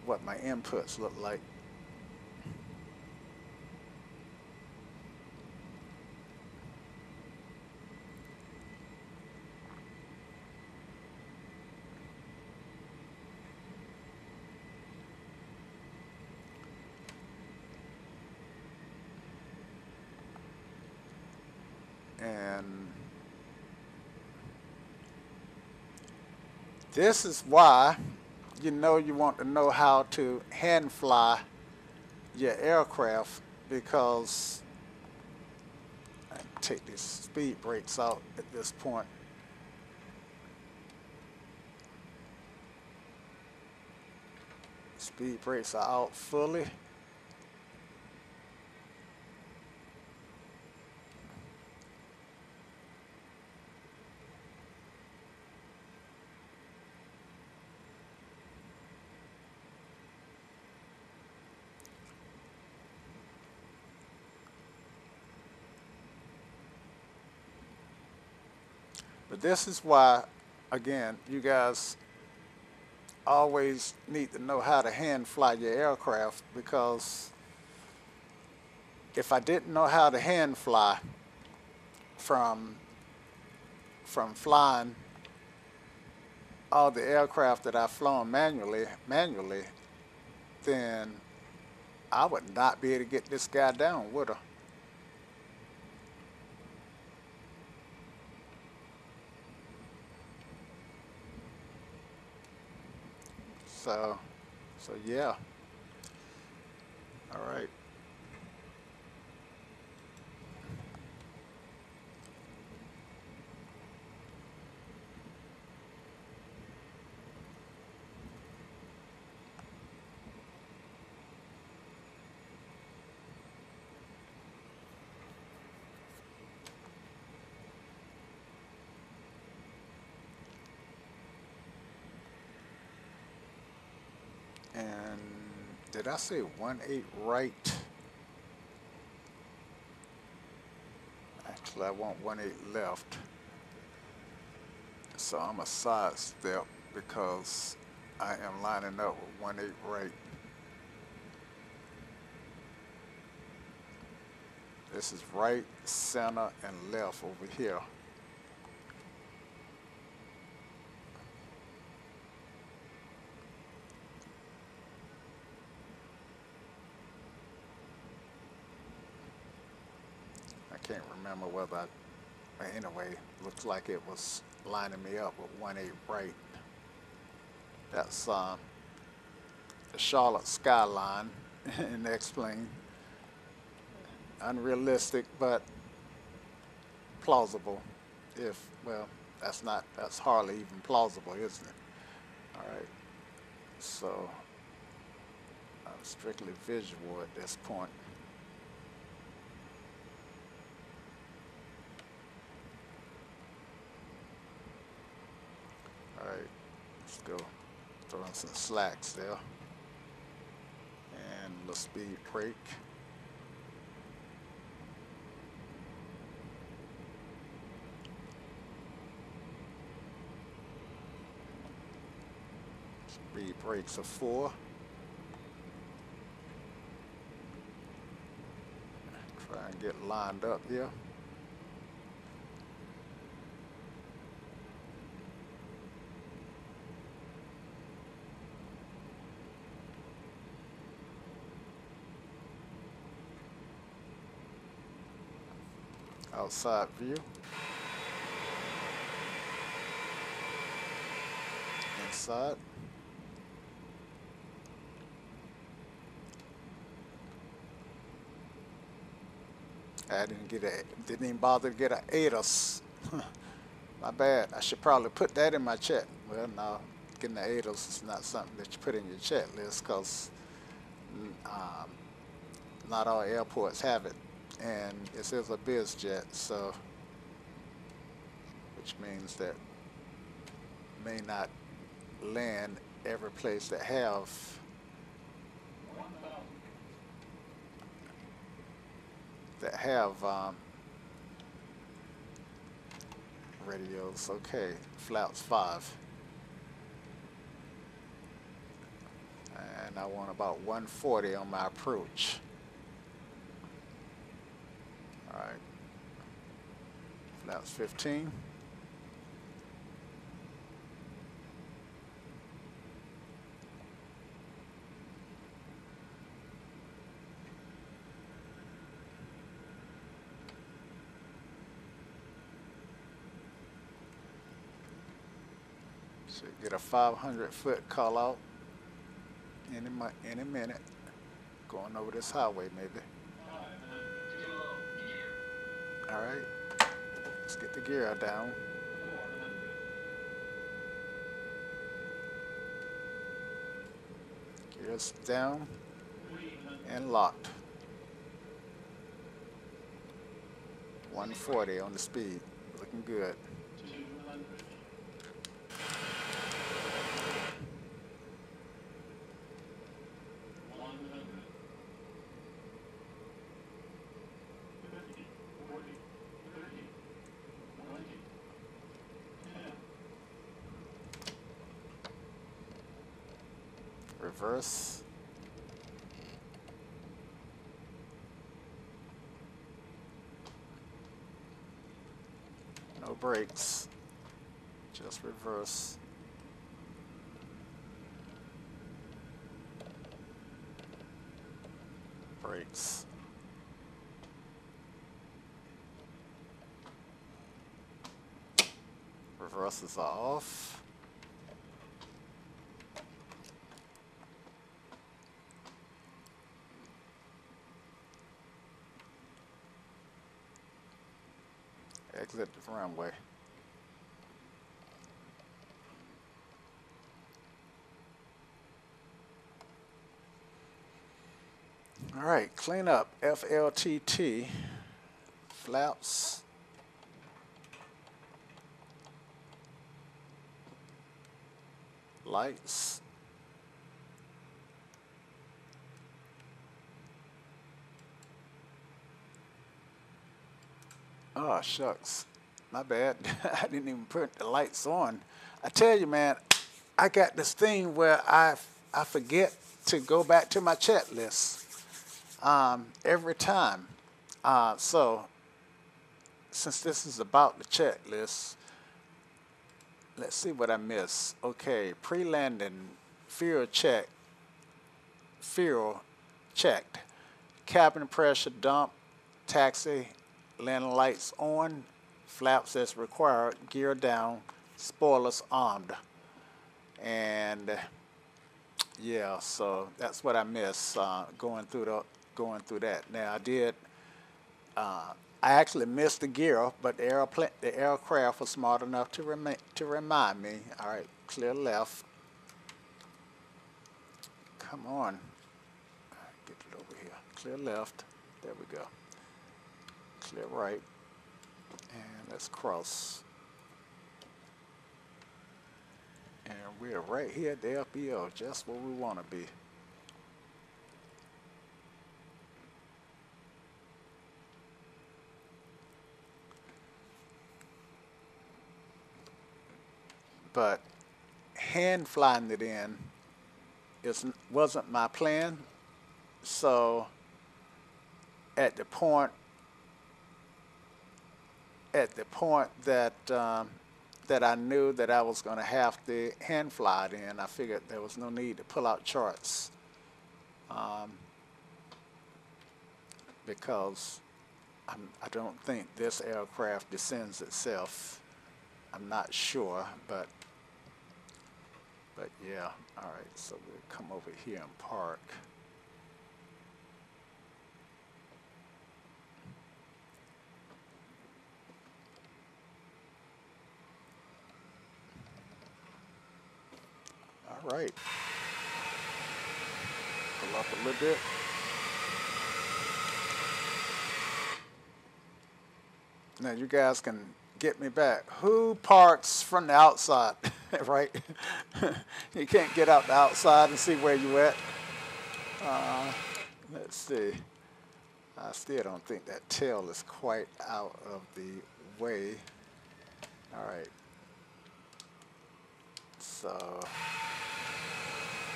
what my inputs look like. And this is why you want to know how to hand fly your aircraft, because I take these speed brakes out at this point. Speed brakes are out fully. But this is why, again, you guys always need to know how to hand fly your aircraft, because if I didn't know how to hand fly from flying all the aircraft that I've flown manually, then I would not be able to get this guy down, would I? So yeah. All right. And did I say 1/8 right? Actually, I want 1/8 left. So I'm a side step because I am lining up with 1/8 right. This is right, center, and left over here. I can't remember whether anyway, looks like it was lining me up with 1/8 right. That's the Charlotte skyline in the X-plane. Unrealistic, but plausible. That's hardly even plausible, isn't it? All right, so I'm strictly visual at this point. All right, let's go throw in some slacks there. And a little speed brake. Speed brakes are 4. Try and get lined up here. Outside view. Inside. I didn't even bother to get an ATIS. My bad. I should probably put that in my check. Well, no, getting the ATIS is not something that you put in your checklist because um, not all airports have it, and this is a biz jet, so which means that may not land every place that have radios. Okay, flaps 5, and I want about 140 on my approach. All right, flaps 15. Should get a 500-foot call out any minute. Going over this highway, maybe. All right, let's get the gear down. Gears down and locked. 140 on the speed, looking good. Reverse. No brakes, just reverse. Brakes. Reverses are off. Exit the runway. All right, clean up. FLTT, flaps, lights, oh shucks, my bad. I didn't even put the lights on. I tell you, man, I got this thing where I forget to go back to my checklist every time. So since this is about the checklist, let's see what I missed. Okay, pre-landing fuel checked, cabin pressure dump, taxi, landing lights on, flaps as required, gear down, spoilers armed. And yeah, so that's what I missed going through that. Now I actually missed the gear, but the aircraft was smart enough to remind me. All right, clear left. Come on, get it over here. Clear left. There we go. Clear right, and let's cross. And we're right here at the FBO, just where we want to be. But hand flying it in wasn't my plan. So at the point that that I knew that I was going to have to hand fly it in, I figured there was no need to pull out charts because I don't think this aircraft descends itself. I'm not sure, but yeah. All right, so we'll come over here and park. All right. Pull up a little bit. Now you guys can get me back. Who parks from the outside, right? You can't get out the outside and see where you at. Let's see. I still don't think that tail is quite out of the way. All right. So,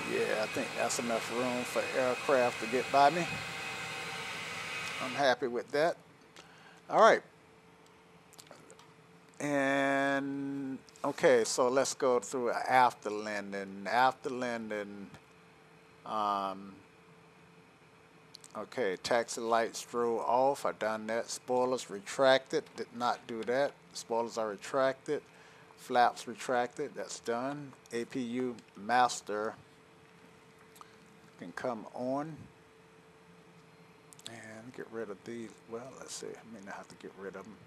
yeah, I think that's enough room for aircraft to get by me. I'm happy with that. All right. And, okay, so let's go through after landing. After landing, okay, taxi lights drove off. I've done that. Spoilers retracted. Did not do that. Spoilers are retracted. Flaps retracted. That's done. APU master can come on. And get rid of these. Well, let's see. I may not have to get rid of them.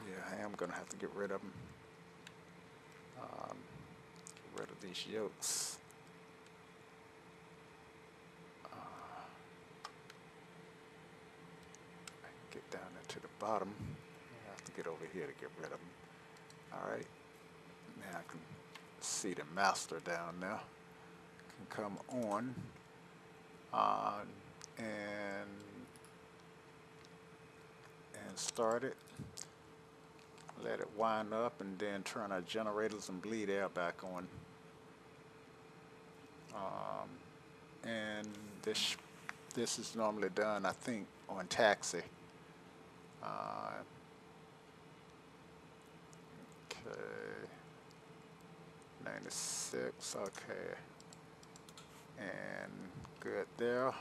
Yeah, I am going to have to get rid of them. Get rid of these yokes. Get down into the bottom. I have to get over here to get rid of them. All right. Now I can see the master down there. Can come on. And start it. Let it wind up and then turn our generators and bleed air back on. And this is normally done, I think, on taxi. Okay, 96, okay, and good there,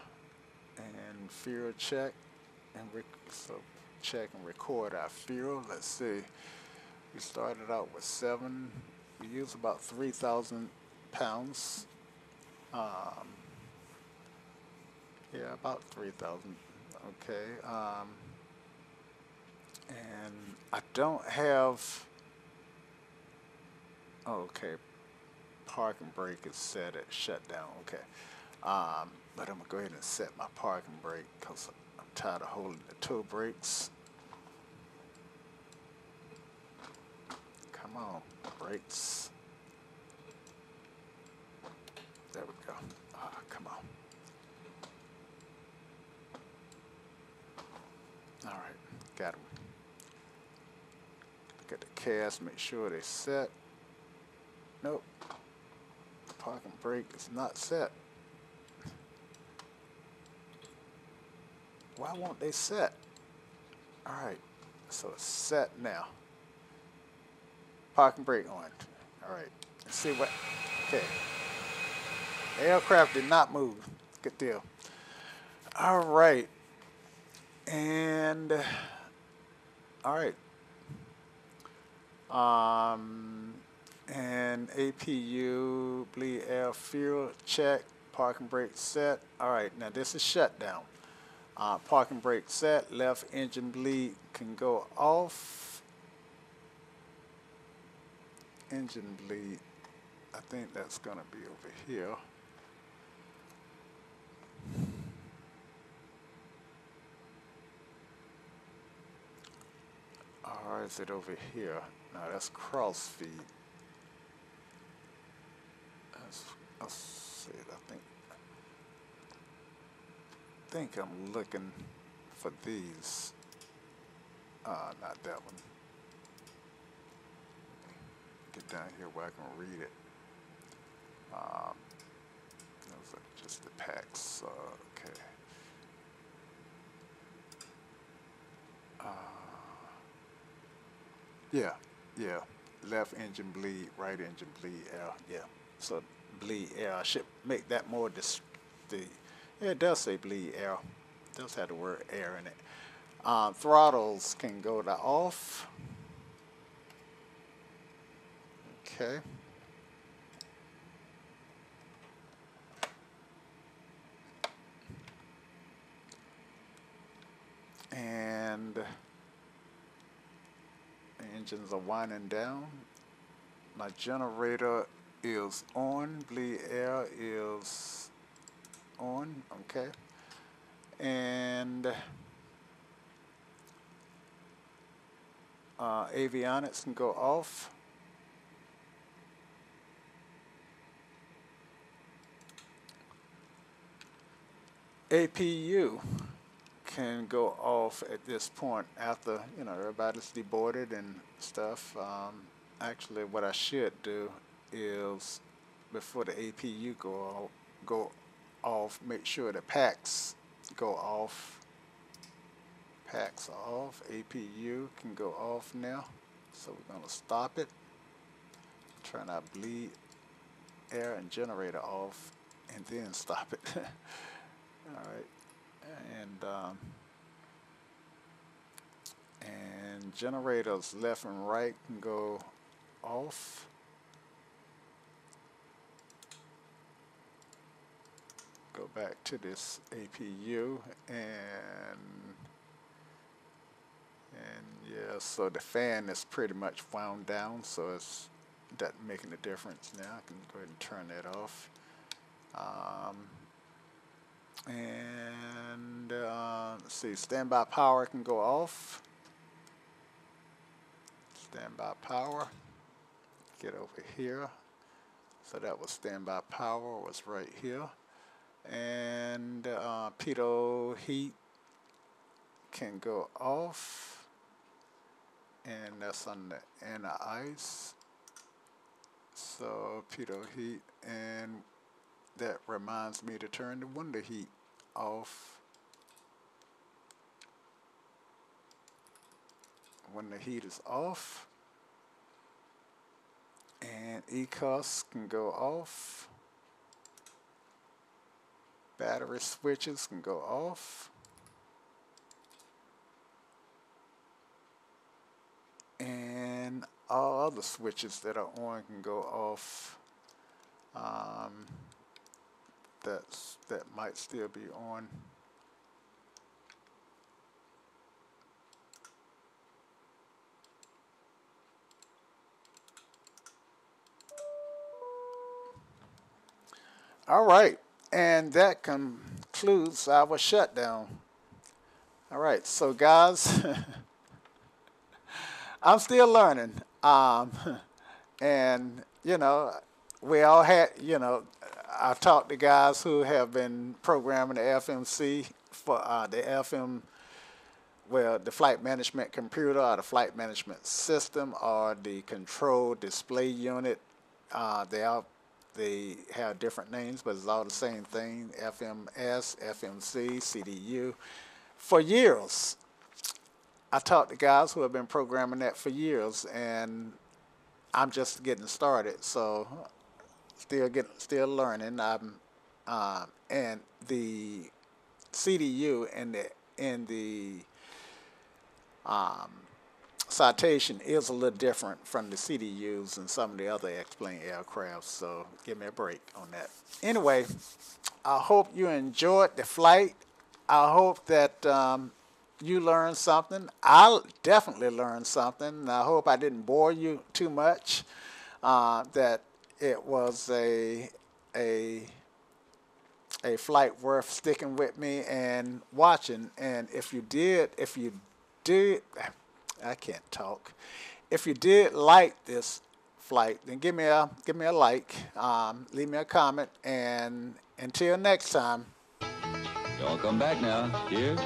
and fuel check, and so check and record our fuel. Let's see, we started out with 7, we used about 3,000 pounds, yeah, about 3,000, okay, and I don't have, okay, parking brake is set at shutdown, okay, but I'm gonna go ahead and set my parking brake because I'm tired of holding the toe brakes. Come on, brakes. There we go. Come on. All right, got them. Look at the cast, make sure they're set. Nope. The parking brake is not set. Why won't they set? All right, so it's set now. Parking brake on. All right, let's see what, okay. The aircraft did not move. Good deal. All right. And, all right. And APU, bleed air, fuel, check, parking brake set. All right, now this is shutdown. Parking brake set, left engine bleed can go off. Engine bleed, I think that's gonna be over here. Or is it over here? No, that's cross feed. Let's see, I think I'm looking for these. Not that one. Get down here where I can read it. Those are just the packs. Okay. Yeah. Left engine bleed, right engine bleed air. Yeah. So bleed air. I should make that more distinct. Yeah, it does say bleed air. It does have the word air in it. Throttles can go to off. Okay. And the engines are winding down. my generator is on, bleed air is on, okay, and avionics can go off. APU can go off at this point after, you know, everybody's deboarded and stuff. Actually, what I should do is, before the APU go off, make sure the packs go off. Packs are off. APU can go off now. So we're going to stop it. Turn our bleed air and generator off, and then stop it. All right. And generators left and right can go off. Go back to this APU and yeah, so the fan is pretty much wound down, so it's not making a difference now. I can go ahead and turn that off. Let's see, standby power can go off. Standby power. Get over here. So that was standby power, was right here. And pitot heat can go off. And that's on the inner ice. So pitot heat, and that reminds me to turn the window heat off. When the heat is off, and ECOS can go off. Battery switches can go off. And all other switches that are on can go off. That might still be on. All right, and that concludes our shutdown. All right, so guys, I'm still learning, and you know, we all had, you know, I've talked to guys who have been programming the FMC for the the flight management computer, or the flight management system, or the control display unit. They have different names, but it's all the same thing: FMS, FMC, CDU. For years, I talked to guys who have been programming that for years, and I'm just getting started. So still learning. And the CDU and the Citation is a little different from the CDUs and some of the other X-plane aircraft, so give me a break on that. Anyway, I hope you enjoyed the flight. I hope that you learned something. I definitely learned something. I hope I didn't bore you too much, that it was a flight worth sticking with me and watching. And if you did, I can't talk. If you did like this flight, then give me a like, leave me a comment, and until next time. Y'all come back now. Cheers.